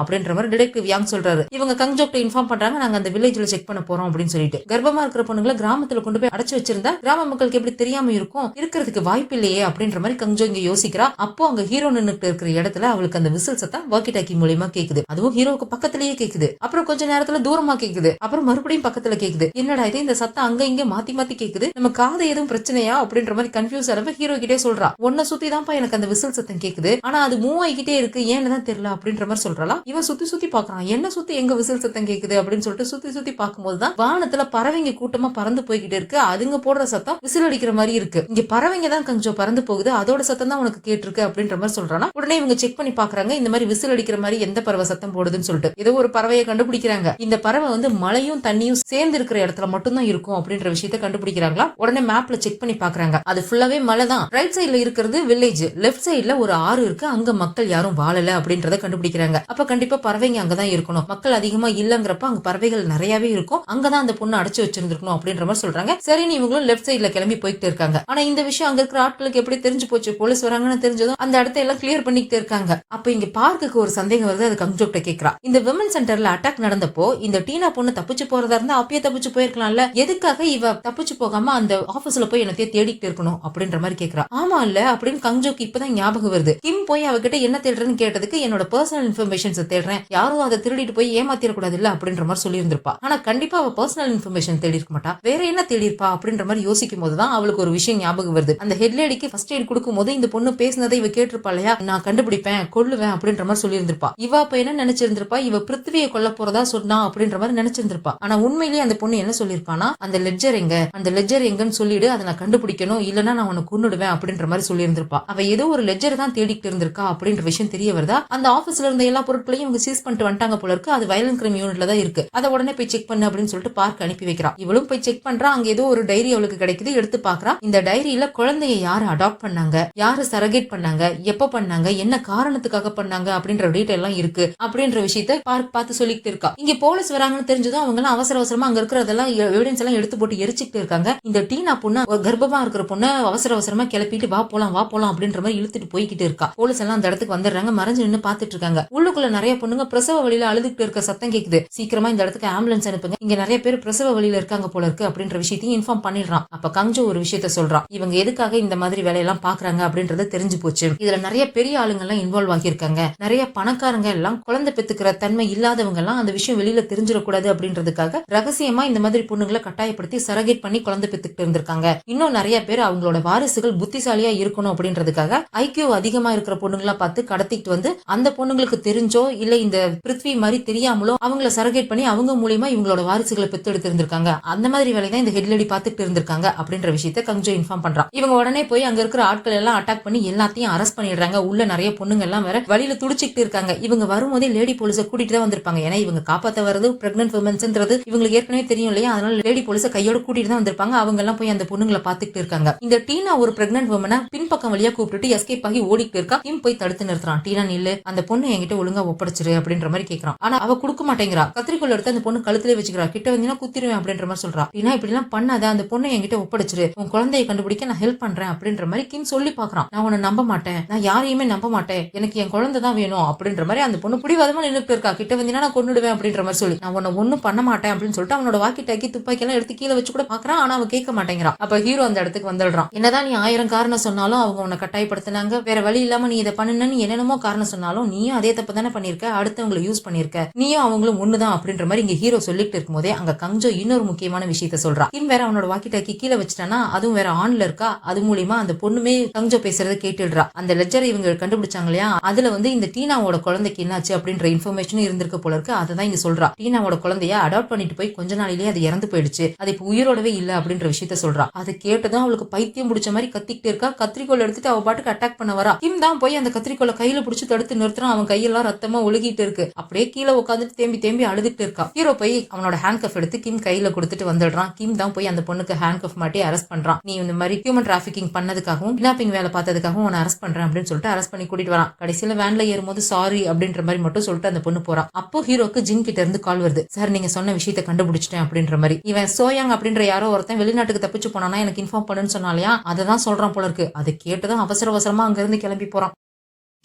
அப்படின்ற மாதிரி டிடெக்டிவ் யாங் சொல்றாரு. இவங்க கங்ஜோக்ட இன்ஃபார்ம் பண்றாங்க, நாங்க அந்த வில்லேஜ்ல செக் பண்ண போறோம் அப்படின்னு சொல்லிட்டு. கர்ப்பமா இருக்கிற பொண்ணுங்களை கிராமத்துல கொண்டு போய் அடைச்சு வச்சிருந்தா கிராம மக்களுக்கு எப்படி தெரியாம இருக்கும், இருக்கிறதுக்கு வாய்ப்பு இல்லையே அப்படின்ற மாதிரி கங்ஜோ இங்க யோசிக்கிறா. அப்போ அங்க ஹீரோ நின்னுட்டு இருக்கிற இடத்துல அவளுக்கு அந்த விசில் சத்தம் வாக்கி டாக்கி மூலியமா கேக்குது. அதுவும் ஹீரோவுக்கு பக்கத்திலேயே கேக்குது. அப்புறம் கொஞ்ச நேரத்துல தூரமா கேக்குது. அப்புறம் மறுபடியும் பக்கத்துல கேக்குது. என்னடா இது, இந்த சத்தம் அங்க இங்க மாத்தி மாத்தி கேக்குது, நம்ம காது எதுவும் பிரச்சனையா அப்படின்ற மாதிரி கன்ஃபியூஸ் ஆனவ ஹீரோ கிட்டே சொல்றா. உன்னை சுத்தி தான்ப்பா எனக்கு அந்த விசில் சத்தம் கேக்குது, ஆனா அது மூவ் ஆகிக்கிட்டே இருக்கு, ஏன்னு தான் தெரியல அப்படின்ற மாதிரி சொல்றாளா. இவன் சுத்தி சுத்தி பாக்குறான், என்ன சுத்தி எங்க விசில் சத்தம் கேக்குது அப்படின்னு சொல்லிட்டு சுத்தி சுத்தி பார்க்கும்போதுதான் வானத்துல பறவைங்க கூட்டமா பறந்து போய்கிட்டு இருக்கு. அதுங்க போடுற சத்தம் விசில் அடிக்கிற மாதிரி இருக்கு. இங்க பறவைங்க தான் கொஞ்சம் பறந்து போகுது, அதோட சத்தம் தான் உனக்கு கேட்டிருக்கு அப்படின்ற மாதிரி சொல்றானா. உடனே இவங்க செக் பண்ணி பாக்குறாங்க, இந்த மாதிரி விசில் அடிக்கிற மாதிரி எந்த பறவை சத்தம் போடுதுன்னு சொல்லிட்டு ஏதோ ஒரு பறவையை கண்டுபிடிக்கிறாங்க. இந்த பறவை வந்து மழையும் தண்ணியும் சேர்ந்து இருக்கிற இடத்துல மட்டும்தான் இருக்கும் அப்படின்ற விஷயத்த கண்டுபிடிக்கிறாங்களா. உடனே மேப்ல செக் பண்ணி பாக்குறாங்க, அது ஃபுல்லாவே மலை தான். ரைட் சைடுல இருக்கிறது வில்லேஜ், லெஃப்ட் சைடுல ஒரு ஆறு இருக்கு, அங்க மக்கள் யாரும் வாழல அப்படின்றத கண்டுபிடிக்கிறாங்க. அப்ப கண்டிப்பா பறவைங்க அங்கதான் இருக்கணும், மக்கள் அதிகமா அதிகமா இல்லங்கிறப்ப அங்க பறவைகள் நிறையவே இருக்கும், அங்கதான் அந்த பொண்ணு அடைச்சு வச்சிருந்திருக்கணும் அப்படின்ற மாதிரி சொல்றாங்க. சரின்னு இவங்களும் லெஃப்ட் சைட்ல கிளம்பி போயிட்டு இருக்காங்க. ஆனா இந்த விஷயம் அங்க இருக்கிற ஆட்களுக்கு எப்படி தெரிஞ்சு போச்சு, போலீஸ் வராங்கன்னு தெரிஞ்சதும் அந்த இடத்த எல்லாம் கிளியர் பண்ணிக்கிட்டு இருக்காங்க. அப்ப இங்க பார்க்குக்கு ஒரு சந்தேகம் வருது. அது கங்ஜோட்ட கேக்குறா, இந்த விமன் சென்டர்ல அட்டாக் நடந்தப்போ இந்த டீனா பொண்ணு தப்பிச்சு போறதா இருந்தா அப்பயே தப்பிச்சு போயிருக்கலாம்ல, எதுக்காக இவ தப்பிச்சு போகாம அந்த ஆபீஸ்ல போய் என்னத்தையே தேடிட்டு இருக்கணும் அப்படின்ற மாதிரி கேக்குறா. ஆமா இல்ல அப்படின்னு கங்ஜோக்கு இப்பதான் ஞாபகம் வருது. கிம் போய் அவகிட்ட என்ன தேடுறேன்னு கேட்டதுக்கு என்னோட பர்சனல் இன்ஃபர்மேஷன்ஸ் தேடுறேன், யாரும் அதை திருடிட்டு போய் ஏமாத்திர கூடாது இல்ல அப்படின்ற மாதிரி சொல்லி இருந்திருப்பா. ஆனா கண்டிப்பா அவ பர்சனல் இன்ஃபர்மேஷன் தேடி இருக்க மாட்டா, வேற என்ன தேடி இருப்பா அப்படின்ற மாதிரி யோசிக்கும் போதுதான் அவளுக்கு ஒரு விஷயம் ஞாபகம் வருது. அந்த ஹெட்லேடிக்கு ஃபர்ஸ்ட் எய்ட் கொடுக்கும் போது இந்த பொண்ணு பேசினதை இவ கேட்டிருப்பா இல்லையா, நான் கண்டுபிடிப்பேன் கொல்லுவேன் அப்படின்ற மாதிரி சொல்லி இருந்திருப்பா. இவ அப்ப என்ன நினைச்சிருந்திருப்பா, இவ பிருத்திவியை கொல்ல போறதா சொன்னா அப்படின்ற மாதிரி நினைச்சிருந்திருப்பா. ஆனா உண்மையிலேயே அந்த பொண்ணு என்ன சொல்லிருப்பானா, அந்த லெட்ஜர் எங்க, அந்த லெட்ஜர் எங்கன்னு சொல்லிடு, அதை நான் கண்டுபிடிக்கணும், இல்லன்னா நான் உன்னை கொன்னுடுவேன் அப்படின்ற மாதிரி சொல்லி இருந்திருப்பா. அவ ஏதோ ஒரு லெட்ஜர் தான் தேடிட்டு இருந்திருக்கா அப்படின்ற விஷயம் தெரிய வருதா. அந்த ஆபீஸ்ல இருந்த எல்லா பொருட்களையும் இவங்க சீஸ் பண்ணிட்டு வந்துட்டாங்க போல இருக்கு. அது வயலன்ட் கிரைம் யூனிட்ல தான் இருக்கு, அதை உடனே போய் செக் பண்ணு அப்படின்னு சொல்லிட்டு பார்க்க அனுப்பி வைக்கிறா. இவளும் போய் செக் பண்றா. அங்க ஏதோ ஒரு டைரி அவளுக்கு கிடைக்குது, எடுத்து பாக்குறா. இந்த டைரியில குழந்தைய யாரு அடாப்ட் பண்ணாங்க, யாரு சரகேட் பண்ணாங்க, எப்ப பண்ணாங்க, என்ன காரணத்துக்காக பண்ணாங்க அப்படின்ற டீடைல் எல்லாம் இருக்கு அப்படின்ற விஷயத்த பார்த்து சொல்லிட்டு இருக்கா. இங்க போலீஸ் வராங்கன்னு தெரிஞ்சதும் அவங்க எல்லாம் அவசர அவசரமா அங்க இருக்கிறதெல்லாம் எவிடன்ஸ் எல்லாம் எடுத்து போட்டு எரிச்சுட்டு இருக்காங்க. இந்த டீனா பொண்ணு கர்ப்பமா இருக்கிற பொண்ணு அவசர அவசரமா கிளப்பிட்டு வா போலாம் அப்படின்ற மாதிரி இழுத்துட்டு போய்கிட்டு இருக்கா. போலீஸ் எல்லாம் அந்த இடத்துக்கு வந்துடுறாங்க. மறைஞ்சு நின்று பாத்துட்டு இருக்காங்க. உள்ளுக்குள்ள நிறைய பொண்ணுங்க பிரசவ வழியில அழுதுகிட்டு இருக்க சத்தம் கேக்குது. சீக்கிரமா இந்த இடத்துக்கு ஆம்புலன்ஸ் அனுப்புங்க, இங்க நிறைய பேர் பிரசவ வழியில இருக்காங்க போல இருக்கு அப்படின்ற விஷயத்தையும் இன்ஃபார்ம் பண்ணிடுறான். அப்ப கங்ஜோ ஒரு விஷயத்த சொல்றான், இவங்க எதுக்காக இந்த மாதிரி வேலையெல்லாம் பாக்குறாங்க அப்படின்றது தெரிஞ்சு போச்சு. இதுல நிறைய பெரிய ஆளுங்க எல்லாம் இன்வால்வ் ஆகியிருக்காங்க, நிறைய பணக்காரங்க எல்லாம் குழந்தை பெத்துக்கிற தன்மை இல்லாதவங்க எல்லாம் அந்த விஷயம் வெளியில தெரிஞ்சிடக்கூடாது அப்படின்றதுக்காக ரகசியமா இந்த மாதிரி பொண்ணுங்களை கட்டாயப்படுத்தி சரகேட் பண்ணி குழந்தை பெத்துக்கிட்டு இருந்திருக்காங்க. இன்னும் நிறைய பேர் அவங்களோட வாரிசுகள் புத்திசாலியா இருக்கணும் அப்படின்றதுக்காக ஐக்கியூ அதிகமா இருக்கிற பொண்ணுங்களா பார்த்து கடத்திட்டு வந்து அந்த பொண்ணுங்களுக்கு தெரிஞ்சோ இல்ல இந்த பிருத்வி மாதிரி தெரியாமலோ அவங்கள சரகேட் பண்ணி அவங்க மூலியமா இவங்களோட வாரிசுகளை பெத்து எடுத்து இருந்திருக்காங்க. அந்த மாதிரி வேலை தான் இந்த ஹெட்லேடி பார்த்துட்டு இருந்திருக்காங்க அப்படின்ற விஷயத்த கங்ஜோ இன்ஃபார்ம் பண்றான். இவங்க உடனே போய் அங்க இருக்கிற ஆட்கள் எல்லாம் அட்டாக் பண்ணி எல்லாத்தையும் அரெஸ்ட் பண்ணிடுறாங்க. உள்ள நிறைய பொண்ணுங்க எல்லாம் வேற வழியில துடிச்சிட்டு இருக்காங்க. இவங்க வரும்போதே லேடி போலீஸை கூட்டிட்டு தான் வந்திருப்பாங்க. ஏன்னா இவங்க காப்பாத்த வரது பிரெக்னன்ட் விமன்ஸ்ன்றது இவங்களுக்கு ஏற்கனவே தெரியும் இல்லையா, அதனால லேடி போலீஸை கையோட கூட்டிட்டு தான் வந்திருப்பாங்க. அவங்க எல்லாம் போய் அந்த பொண்ணுங்களை பாத்துக்கிட்டு இருக்காங்க. இந்த டீனா ஒரு பிரெக்னன்ட் விமனை பின்பக்கம் வழியா கூப்பிட்டு எஸ்கேப் ஆகி ஓடிட்டு இருக்கா. கிம் போய் தடுத்து நிறுத்துறான். டீனா நில்லு, அந்த பொண்ணு என்கிட்ட ஒழுங்கா ஒப்படைச்சிரு அப்படின்ற மாதிரி கேக்குறான். ஆனா அவ கொடுக்க மாட்டேங்கிறா. கத்திரிக்கோள் எடுத்து அந்த பொண்ணு கழுத்திலே வச்சுக்கிறா. கிட்ட வந்தீங்கன்னா குத்திருவேன் அப்படின்ற மாதிரி சொல்றா. டீனா இப்படி எல்லாம் பண்ணாத, அந்த பொண்ணை என்கிட்ட ஒப்படைச்சிரு, உன் குழந்தையை கண்டுபிடிக்க நான் ஹெல்ப் பண்றேன் அப்படின்ற மாதிரி கிம் சொல்லி பாக்குறான். நான் உன்னை நம்ப மாட்டேன், நான் யாரையுமே நம்ப மாட்டேன், எனக்கு என் குழந்தை தான் வேணும் அப்படின்ற மாதிரி அந்த பொண்ணு பிடிவாதமா நின்னுட்டு இருக்கா. கிட்ட வந்தீங்கன்னா நான் கொன்னுடுவேன் அப்படின்ற மாதிரி சொல்லி, நான் உன்னை ஒண்ணும் பண்ண மாட்டேன் அப்படின்னு சொல்லிட்டு அவனோட வாக்கி டாக்கி துப்பாக்கி எல்லாம் எடுத்து கீழே வச்சு கூட பாக்குறான். ஆனா அவ கேட்க மாட்டேங்கிறான். அப்ப ஹீரோ அந்த இடத்துக்கு வந்துடுறான். என்னதான் நீ 1000 காரணம் சொன்னாலும் அவங்க உன்னை கட்டாயப்படுத்தினாங்க, வேற வழி இல்லாம நீ இதை பண்ணுன்னு என்னென்னமோ காரணம் சொன்னாலும் நீயும் அதே தப்பு தானே பண்ணிருக்க, அடுத்தவங்களை யூஸ் பண்ணிருக்க, நீயும் அவங்களும் ஒண்ணுதான் அப்படின்ற மாதிரி இங்க ஹீரோ சொல்லிட்டு இருக்கும் போதே அங்க கங்ஜோ இன்னொரு முக்கியமான விஷயத்த சொல்றா. கிம் வேற அவனோட வாக்கி டாக்கி கீழே வச்சுட்டானா, அதுவும் வேற ஆன்ல இருக்கா. அது மூலியமா அந்த பொண்ணுமே கங்ஜோ பேசுறத கேட்டுடுறா. அந்த லெட்ஜரை இவங்க கண்டுபிடிச்சாங்க இல்லையா, அதுல வந்து இந்த டீனாவோட குழந்தைக்கு என்னாச்சு அப்படின்ற இன்ஃபர்மேஷன் இருந்திருக்க போல இருக்கு. அதான் இங்க சொல்றா. டீனாவோட குழந்தைய அடாப்ட் பண்ணிட்டு போய் கொஞ்ச நாளிலேயே அது இறந்து போயிடுச்சு, அது இப்ப உயிரோடவே இல்ல அப்படின்ற விஷயத்த சொல்றா. அதை கேட்டதும் அவளுக்கு பைத்தியம் பிடிச்ச மாதிரி கத்திக்கிட்டு இருக்கா. கத்திரிக்கோள் எடுத்துட்டு அவ பாட்டுக்கு அட்டாக் பண்ண வரா. கிம் தான் போய் அந்த கத்திரிக்கோளை கையில பிடிச்சு தடுத்து நிறுத்துறான். அவன் கையெல்லாம் ரத்தமா ஒழுகிட்டு இருக்கு. அப்படியே கீழே உட்காந்துட்டு தேம்பி தேம்பி அழுதுட்டு இருக்கா. ஹீரோ போய் அவனோட ஹேண்ட் கஃப் எடுத்து கிம் கையில கொடுத்துட்டு வந்துடுறான். கிம் தான் போய் அந்த பொண்ணுக்கு ஹேண்ட் கஃப் மாட்டி அரெஸ்ட் பண்றான். நீ இந்த மாதிரி ஹியூமன் டிராபிகிங் பண்ணதுக்காகவும் கிட்னாப்பிங் வேலை பார்த்ததுக்காகவும் உன்னை அரெஸ்ட் பண்றேன் அப்படின்னு சொல்லிட்டு அரெஸ்ட் பண்ணி கூட்டிட்டு வரான். கடைசியில வேன்ல ஏறும்போது சாரி அப்படின்ற மாதிரி மட்டும் சொல்லிட்டு அந்த பொண்ணு போறான். அப்போ ஹீரோக்கு ஜின் கிட்ட இருந்து கால் வருது. சார் நீங்க சொன்ன விஷயத்தை கண்டுபிடிச்சிட்டேன் அப்படின்ற மாதிரி. இவன் சோயாங் அப்படின்ற யாரோ ஒருத்தன் வெளிநாட்டுக்கு தப்பிச்சு போனானா எனக்கு இன்ஃபார்ம் பண்ணுன்னு சொன்னாலையா, அதை தான் சொல்றான் போல இருக்கு. அதை கேட்டுதான் அவசர அவசரமா அங்க இருந்து கிளம்பி போறான்.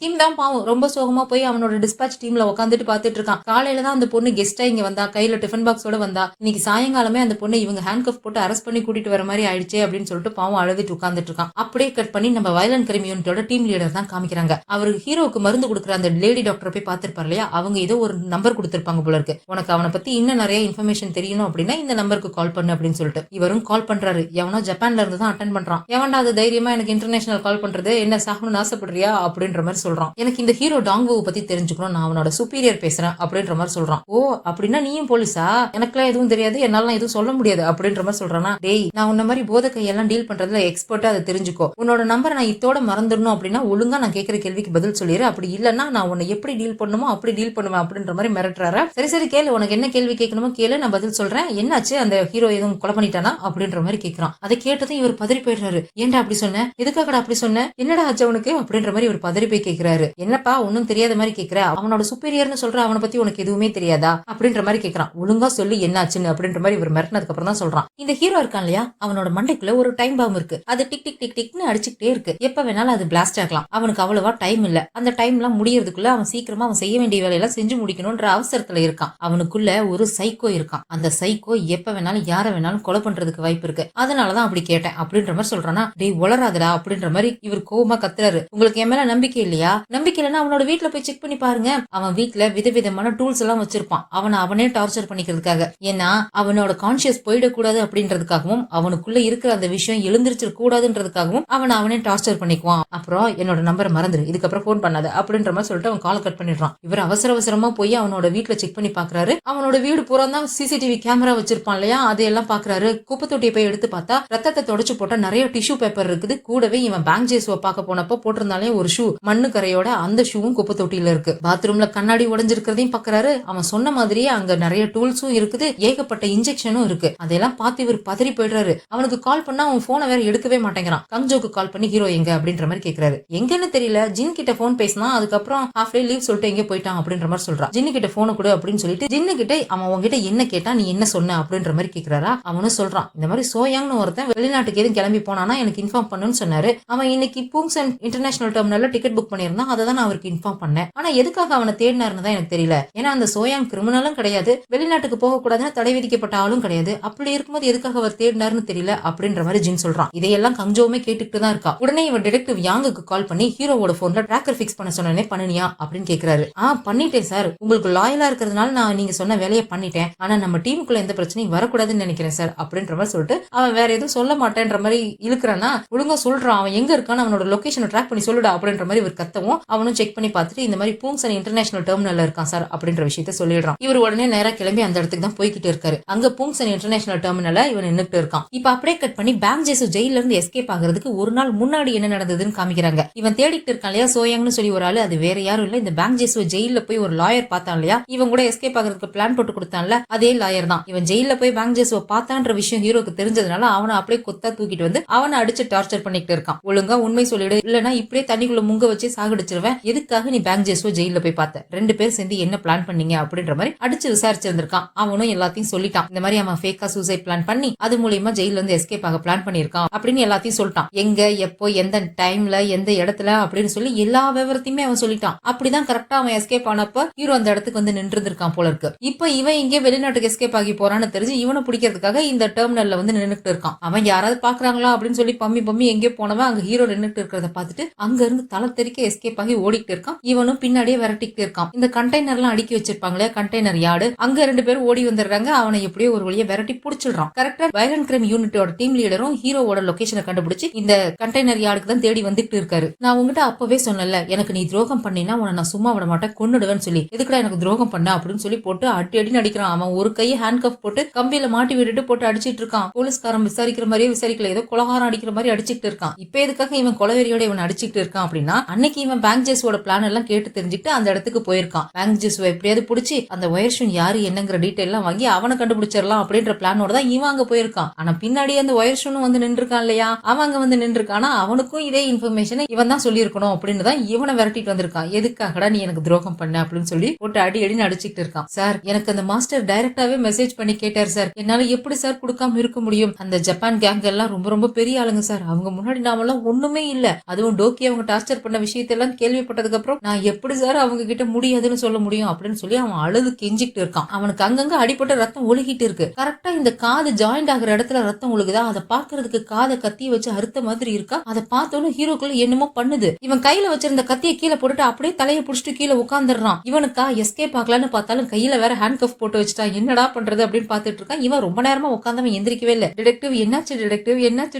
கிம் தான் பாவம் ரொம்ப சோகமா போய் அவனோட டிஸ்பாச் டீம்ல உட்காந்துட்டு பாத்துட்டு இருக்கான். காலையில தான் அந்த பொண்ணு கெஸ்டா இங்க வந்தா, கையில டிஃபன் பாக்ஸோட வந்தா. இன்னைக்கு சாயங்காலமே அந்த பொண்ணு இவங்க ஹேண்ட் கஃப் போட்டு அரெஸ்ட் பண்ணி கூட்டிட்டு வர மாதிரி ஆயிடுச்சே அப்படின்னு சொல்லிட்டு பாவம் அழுதுட்டு உட்காந்துட்டு இருக்கான். அப்படியே கட் பண்ணி நம்ம வயலன்ட் கிரைம் யூனிட்டோட டீம் லீடர் தான் காமிக்கிறாங்க. அவரு ஹீரோக்கு மருந்து கொடுக்குற அந்த லேடி டாக்டர் போய் பாத்துருப்பாரு இல்லையா, அவங்க ஏதோ ஒரு நம்பர் கொடுத்திருப்பாங்க போல இருக்கு. உனக்கு அவனை பத்தி இன்னும் நிறைய இன்ஃபர்மேஷன் தெரியணும் அப்படின்னா இந்த நம்பருக்கு கால் பண்ணு அப்படின்னு சொல்லிட்டு இவரும் கால் பண்றாரு. எவனோ ஜப்பான்ல இருந்து தான் அட்டன் பண்றான். எவன்டா அது தைரியமா எனக்கு இன்டர்நேஷனல் கால் பண்றது, என்ன சாகணும்னு ஆசைப்படுறியா அப்படின்ற மாதிரி சொல்றான். எனக்கு இந்த ஹீரோ டாங்வோ பத்தி தெரிஞ்சுக்கணும், நான் அவனோட சுப்பீரியர் பேசுறேன் அப்படின்ற மாதிரி சொல்றான். ஓ அப்படின்னா நீயும் போலீஸா, எனக்குலாம் எதுவும் தெரியாது, என்னால எதுவும் சொல்ல முடியாது அப்படின்ற மாதிரி சொல்றானா. டேய் நான் உன்ன மாதிரி போதை கையெல்லாம் டீல் பண்றதுல எக்ஸ்பர்ட்டா அதை தெரிஞ்சுக்கோ. உன்னோட நம்பரை நான் இத்தோட மறந்துடணும் அப்படின்னா ஒழுங்கா நான் கேட்கிற கேள்விக்கு பதில் சொல்லிடு, அப்படி இல்லன்னா நான் உன்னை எப்படி டீல் பண்ணுமோ அப்படி டீல் பண்ணுவேன் அப்படின்ற மாதிரி மிரட்டுறாரு. சரி சரி கேளு, உனக்கு என்ன கேள்வி கேட்கணுமோ கேளு, நான் பதில் சொல்றேன். என்னாச்சு, அந்த ஹீரோ எதுவும் கொலை பண்ணிட்டானா அப்படின்ற மாதிரி கேட்கிறான். அதை கேட்டதும் இவர் பதறி போயிடுறாரு. ஏன்டா அப்படி சொன்ன, எதுக்காகடா அப்படி சொன்ன, என்னடா ஆச்சு அவனுக்கு அப்படின்ற மாதிரி இவர் பதறி போய் கேக்குறாரு. என்னப்பா ஒன்னும் தெரியாத மாதிரி கேக்குற, அவனோட சுப்பீரியர்னு சொல்ற, அவனை பத்தி உனக்கு எதுவுமே தெரியாதா அப்படின்ற மாதிரி கேக்குறான். ஒழுங்கா சொல்லி என்னாச்சுன்னு அப்படின்ற மாதிரி இவர் மிரட்டினதுக்கு அப்புறம் தான் சொல்றான். இந்த ஹீரோ இருக்கான் இல்லையா, அவனோட மண்டைக்குள்ள ஒரு டைம் பாம் இருக்கு. அது டிக் டிக் டிக் டிக்னு அடிச்சுக்கிட்டே இருக்கு. எப்ப வேணாலும் அது பிளாஸ்ட் ஆகலாம். அவனுக்கு அவ்வளவா டைம் இல்ல. அந்த டைம் எல்லாம் முடியறதுக்குள்ள அவன் சீக்கிரமா அவன் செய்ய வேண்டிய வேலையெல்லாம் செஞ்சு முடிக்கணும்ன்ற அவசரத்துல இருக்கான். அவனுக்குள்ள ஒரு சைக்கோ இருக்கான். அந்த சைக்கோ எப்ப வேணாலும் யார வேணாலும் கொலை பண்றதுக்கு வாய்ப்பு இருக்கு. அதனாலதான் அப்படி கேட்டேன் அப்படின்ற மாதிரி சொல்றானா. டேய் உளராதடா அப்படின்ற மாதிரி இவர் கோவமா கத்துறாரு. உங்களுக்கு என் மேல நம்பிக்கை இல்லையா? நம்பிக்கை இல்லைன்னா அவனோட வீட்டுல போய் செக் பண்ணி பாருங்க. அவன் வீட்டுல விதவிதமான டூல்ஸ் எல்லாம் வச்சிருப்பான். அவனே டார்ச்சர் பண்ணிக்கிறதுக்காக. ஏன்னா அவனோட கான்சியஸ் போயிடக்கூடாது அப்படின்றதுக்காகவும், அவனுக்குள்ள இருக்கிற அந்த விஷயம் எழுந்திருச்சிட கூடாதுன்றதுக்காகவும் அவனே டார்ச்சர் பண்ணிக்குவான். அப்புறம் என்னோட நம்பரை மறந்துரு, இதுக்கப்புறம் போன் பண்ணாத அப்படின்ற மாதிரி சொல்லிட்டு அவன் கால் கட் பண்ணிடுறான். இவர் அவசரமா போய் அவனோட வீட்டுல செக் பண்ணி பாக்குறாரு. அவனோட வீடு பூரா தான் சிசிடிவி கேமரா வச்சிருப்பான் இல்லையா, அதையெல்லாம் பாக்குறாரு. குப்பை தொட்டியை போய் எடுத்து பார்த்தா ரத்தத்தை தொடச்சு போட்டா நிறைய டிஷ்யூ பேப்பர் இருக்குது. கூடவே இவன் பேங்க் ஜேசுவ பார்க்க போனப்போ போட்டிருந்தாலே ஒரு ஷூ மண்ணு கரையோட, அந்த ஷூவும் குப்பை தொட்டியில இருக்கு. பாத்ரூம்ல கண்ணாடி உடைஞ்சிருக்கிறதையும் பாக்குறாரு. அவன் சொன்ன மாதிரியே அங்க நிறைய டூல்ஸும் இருக்குது, ஏகப்பட்ட இன்ஜெக்ஷனும் இருக்கு. அதெல்லாம் பார்த்து இவர் பதறி போயிடுறாரு. அவனுக்கு கால் பண்ணா அவன் போனை வேற எடுக்கவே மாட்டேங்கிறான். கங்ஜோக்கு கால் பண்ணி ஹீரோ எங்க அப்படின்ற மாதிரி கேக்குறாரு. எங்கன்னு தெரியல, ஜின் கிட்ட போன் பேசினா, அதுக்கப்புறம் ஹாஃப் டே லீவ் சொல்லிட்டு எங்க போயிட்டான் அப்படின்ற மாதிரி சொல்றான். ஜின்னு கிட்ட போனை கொடு அப்படின்னு சொல்லிட்டு ஜின்னு கிட்ட அவன் உங்ககிட்ட என்ன கேட்டா நீ என்ன சொன்ன அப்படின்ற மாதிரி கேக்குறாரா. அவனும் சொல்றான், இந்த மாதிரி சோயாங்னு ஒருத்தன் வெளிநாட்டுக்கு எதுவும் கிளம்பி போனானா எனக்கு இன்ஃபார்ம் பண்ணுன்னு சொன்னாரு. அவன் இன்னைக்கு பூங்சன் இன்டர்நேஷனல் டெர்மினல்ல டிக்கெட் புக் பண்ணியிருந்தான். அதை தான் நான் அவருக்கு இன்ஃபார்ம் பண்ணேன். ஆனா எதுக்காக அவனை தேடினாருன்னு தான் எனக்கு தெரியல. ஏன்னா அந்த சோயாங் கிரிமினலும் கிடையாது, வெளிநாட்டுக்கு போக கூடாதுன்னு தடை விதிக்கப்பட்ட ஆளும் கிடையாது. அப்படி இருக்கும்போது எதுக்காக அவர் தேடினாருன்னு தெரியல அப்படின்ற மாதிரி ஜின் சொல்றான். இதையெல்லாம் கங்ஜோவுமே கேட்டுட்டு தான் இருக்கா. உடனே இவன் டிடெக்டிவ் யாங்குக்கு கால் பண்ணி ஹீரோவோட போன்ல ட்ராக்கர் ஃபிக்ஸ் பண்ண சொன்னே பண்ணினியா அப்படின்னு கேக்குறாரு. பண்ணிட்டேன் சார், உங்களுக்கு லாயலா இருக்கிறதுனால நான் நீங்க சொன்ன வேலையை பண்ணிட்டேன். ஆனா நம்ம டீமுக்குள்ள எந்த பிரச்சனையும் வரக்கூடாதுன்னு நினைக்கிறேன் சார் அப்படின்ற மாதிரி சொல்லிட்டு அவன் வேற எதுவும் சொல்ல மாட்டேன்ற மாதிரி இழுக்கிறானா. ஒழுங்கா சொல்றான், அவன் எங்க இருக்கான்னு அவனோட லொகேஷனை ட்ராக் பண்ணி சொல்லுடா அப்படின்ற மாதிரி இவர் கத்தவும் அவனும் செக் பண்ணி பார்த்துட்டு இந்த மாதிரி பூங்சன் இன்டர்நேஷனல் டெர்மினல்ல இருக்கான் சார் அப்படின்ற விஷயத்த சொல்லிடுறான். இவர் உடனே நேரா கிளம்பி அந்த இடத்துக்கு தான் போய்கிட்டு இருக்காரு. அங்க பூங்சன் இன்டர்நேஷனல் டெர்மினல்ல இவன் நின்னுட்டு இருக்கான். இப்ப அப்படியே கட் பண்ணி பேங்க் ஜேசு ஜெயில இருந்து எஸ்கேப் ஆகிறதுக்கு ஒரு நாள் முன்னாடி என்ன நடந்ததுன்னு காமிக்கிறாங்க. இவன் தேடிட்டு இருக்கான் இல்லையா சோயாங்னு சொல்லி ஒரு ஆளு, அது வேற யாரும் இல்ல, இந்த பேங்க் ஜேசு ஜெயில போய் ஒரு லாயர் பார்த்தான் இல்லையா, இவன் கூட எஸ்கேப் ஆகிறதுக்கு பிளான் போட்டு கொடுத்தான்ல, அதே லாயர் தான். இவன் ஜெயில போய் பேங்க் ஜேசுவ பார்த்தான்ற விஷயம் ஹீரோக்கு தெரிஞ்சதுனால அவனை அப்படியே கொத்தா தூக்கிட்டு வந்து அவனை அடிச்சு டார்ச்சர் பண்ணிட்டு இருக்கான். ஒழுங்கா உண்மை சொல்லிடு, இல்லனா இப்படியே தண்ணிக்குள்ள முங்க வச்சு சாகடிச்சிருவேன். எதுக்காக நீ பேங்க் ஜேசுவ ஜெயில போய் பார்த்த, ரெண்டு பேர் சேர்ந்து என்ன பிளான் பண்ணீங்க அப்படின்ற மாதிரி அடிச்சு விசாரிச்சிருந்திருக்கான். அவனும் எல்லாத்தையும் சொல்லிட்டான். இந்த மாதிரி அவன் ஃபேக்கா சூசைட் பிளான் பண்ணி அது மூலியமா ஜெயில இருந்து எஸ்கேப் ஆக பிளான் பண்ணிருக்கான் அப்படின்னு எல்லாத்தையும் சொல்லிட்டான். எங்க எப்போ எந்த டைம்ல எந்த இடத்துல அப்படின்னு சொல்லி எல்லா விவரத்தையுமே அவன் சொல்லிட்டான். அப்படிதான் கரெக்டா அவன் எஸ்கேப் ஆனப்ப ஹீரோ அந்த இடத்துக்கு வந்து நின்று இருந்திருக்கான் போல இருக்கு. இப்ப இவன் இங்கே வெளிநாட்டுக்கு எஸ்கேப் ஆகி போறான்னு தெரிஞ்சு இவனை பிடிக்கிறதுக்காக இந்த டெர்மினல்ல வந்து நின்னுட்டு இருக்கான். அவன் யாராவது பாக்குறாங்களா அப்படின்னு சொல்லி பம்மி எங்கே போனவன் அங்க ஹீரோ நின்னுட்டு இருக்கிறத பார்த்துட்டு அங்க இருந்து தலை தெறிக்க எஸ்கேப் ஆகி ஓடிட்டு இருக்கான். இவனும் பின்னாடியே விரட்டிட்டு இருக்கான். இந்த கண்டெய்னர் எல்லாம் அடுக்கி வச்சிருப்பாங்களே கண்டெய்னர் யார்டு, அங்க ரெண்டு பேரும் ஓடி வந்துடுறாங்க. அவனை எப்படியோ ஒரு வழியை விரட்டி புடிச்சிடுறான். கரெக்டா வயலண்ட் கிரைம் யூனிட்டோட டீம் லீடரும் ஹீரோவோட லொகேஷனை கண்டுபிடிச்சு இந்த கண்டெய்னர் யார்டுக்கு தான் தேடி வந்துட்டு இருக்காரு. நான் உங்ககிட்ட அப்பவே சொன்னல, எனக்கு நீ துரோகம் பண்ணினா உன்னை நான் சும்மா விட மாட்டேன், கொன்னுடுவேன்னு சொல்லி, எதுக்குடா எனக்கு துரோகம் பண்ண அப்படின்னு சொல்லி போட்டு அடி நடிக்கிறான். அவன் ஒரு கையை ஹேண்ட் கப் போட்டு கம்பியில மாட்டி விட்டுட்டு போட்டு அடிச்சிட்டு இருக்கான். போலீஸ்காரன் விசாரிக்கிற மாதிரியே விசாரிக்கல, ஏதோ கொலகாரம் அடிக்கிற மாதிரி அடிச்சுட்டு இருக்கான். இப்ப எதுக்காக இவன் கொலவெறியோட இவன் அடிச்சுட்டு இருக்கான் அப்படின்னா, அன்னைக்கு இவன் பேங்க் ஜேசுவோட பிளான் எல்லாம் கேட்டு தெரிஞ்சுட்டு அந்த இடத்துக்கு போயிருக்கான். பேங்க் ஜேசுவை எப்படியாவது பிடிச்சி அந்த ஒயர் ஷூன் யாரு என்னங்கிற டீடைல் எல்லாம் வாங்கி அவனை கண்டுபிடிச்சிடலாம் அப்படின்ற பிளானோட தான் இவன் அங்க போயிருக்கான். ஆனா பின்னாடி அந்த ஒயர் ஷூனும் வந்து நின்று இருக்கான் இல்லையா, அவன் அங்க வந்து நின்று இருக்கானா, அவனுக்கும் இதே இன்ஃபர்மேஷன் இவன் தான் சொல்லியிருக்கணும் அப்படின்னு தான் இவனை விரட்டிட்டு வந்திருக்கான். எதுக்காகடா நீ எனக்கு துரோகம் பண்ண அப்படின்னு சொல்லி போட்டு அடி அடிச்சுட்டு இருக்கான். சார் எனக்கு அந்த மாஸ்டர் டைரக்டாவே மெசேஜ் பண்ணி கேட்டார் சார், என்னால எப்படி சார் கொடுக்காம இருக்க முடியும், அந்த ஜப்பான் கேங் எல்லாம் ரொம்ப பெரிய ஆளுங்க சார், அவங்க முன்னாடி நாமெல்லாம் ஒண்ணுமே இல்ல, அதுவும் டோக்கி அவங்க டார்ச்சர் பண்ண விஷயத்தெல்லாம் கேள்விப்பட்டதுக்கு அப்புறம் நான் எப்படி சார் அவங்க கிட்ட முடியாதுன்னு சொல்ல முடியும் அப்படின்னு சொல்லி அவன் அழுது கெஞ்சிட்டு இருக்கான். அவனுக்கு அங்கங்க அடிப்பட்ட ரத்தம் ஒழுகிட்டு இருக்கு. கரெக்டா இந்த காது ஜாயிண்ட் ஆகிற இடத்துல ரத்தம் ஒழுகுதா, அதை பாக்குறதுக்கு காதை கத்திய வச்சு அறுத்த மாதிரி இருக்கா. அதை பார்த்தோன்னு ஹீரோக்குள்ள என்னமோ பண்ணுது. இவன் கையில வச்சிருந்த கத்தியை கீழே போட்டுட்டு அப்படியே தலையை புடிச்சிட்டு கீழே உட்காந்துடுறான். இவனுக்கா எஸ்கேப் ஆகலான்னு பார்த்தாலும் கையில வேற ஹேண்ட் கஃப் போட்டு வச்சுட்டா, என்னடா பண்றது அப்படின்னு பாத்துட்டு இருக்கான். இவன் ரொம்ப நேரமா உட்காந்தவன் எந்திரிக்கவே இல்ல. டிடெக்டிவ் என்னாச்சு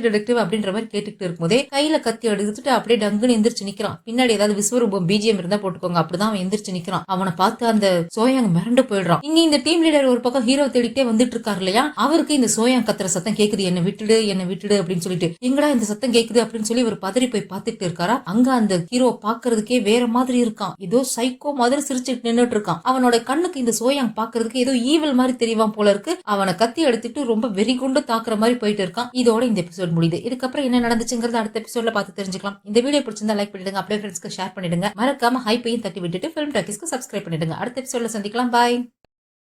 டிடெக்டிவ் அப்படின்ற மாதிரி கேட்டுட்டு இருக்கும்போதே கையில கத்தி எடுத்துட்டு அப்படியே டங்குன்னு எந்திரிச்சு நிக்கிறான். பின்னாடி ஏதாவது விஸ்வரூபம் பிஜிஎம் இருந்தா போட்டுக்கோங்க, அப்படிதான் அவன் எந்திரிச்சு நிக்கிறான். அவனை பார்த்து அந்த சோயாங் மிரண்டு போயிடுறான். இங்க இந்த டீம் லீடர் ஒரு பக்கம் ஹீரோ தேடிட்டே வந்துட்டு இருக்காரு இல்லையா, அவருக்கு இந்த சோயாங் கத்துற சத்தம் கேக்குது, என்ன விட்டுடு அப்படின்னு சொல்லிட்டு, எங்கடா இந்த சத்தம் கேக்குது அப்படின்னு சொல்லி ஒரு பதறி போய் பாத்துட்டு இருக்காரா. அங்க அந்த ஹீரோ பாக்குறதுக்கே வேற மாதிரி இருக்கான். ஏதோ சைக்கோ மாதிரி சிரிச்சுட்டு நின்னுட்டு இருக்கான். அவனோட கண்ணுக்கு இந்த சோயாங் பாக்குறதுக்கு ஏதோ ஈவில் மாதிரி தெரியவான் போல இருக்கு. அவனை கத்தி எடுத்துட்டு ரொம்ப வெறி கொண்டு தாக்குற மாதிரி போயிட்டு இருக்கான். இதோட இந்த எபிசோட் முடியுது. இதுக்கப்புறம் என்ன நடந்துச்சுங்கிறது அடுத்த எபிசோட்ல பார்த்து தெரிஞ்சுக்கலாம். இந்த வீடியோ பிடிச்சிருந்தா லைக் பண்ணிடுங்க. அப்படியே ஃப்ரெண்ட்ஸ்க்கு ஷேர் பண்ணிடுங்க. மறக்காம ஹைப்பையும் தட்டி விட்டுட்டு ஃபிலிம் டாக்கீஸ்க்கு சப்ஸ்கிரைப் பண்ணிடுங்க. அடுத்த எபிசோட்ல சந்திக்கலாம். பாய்.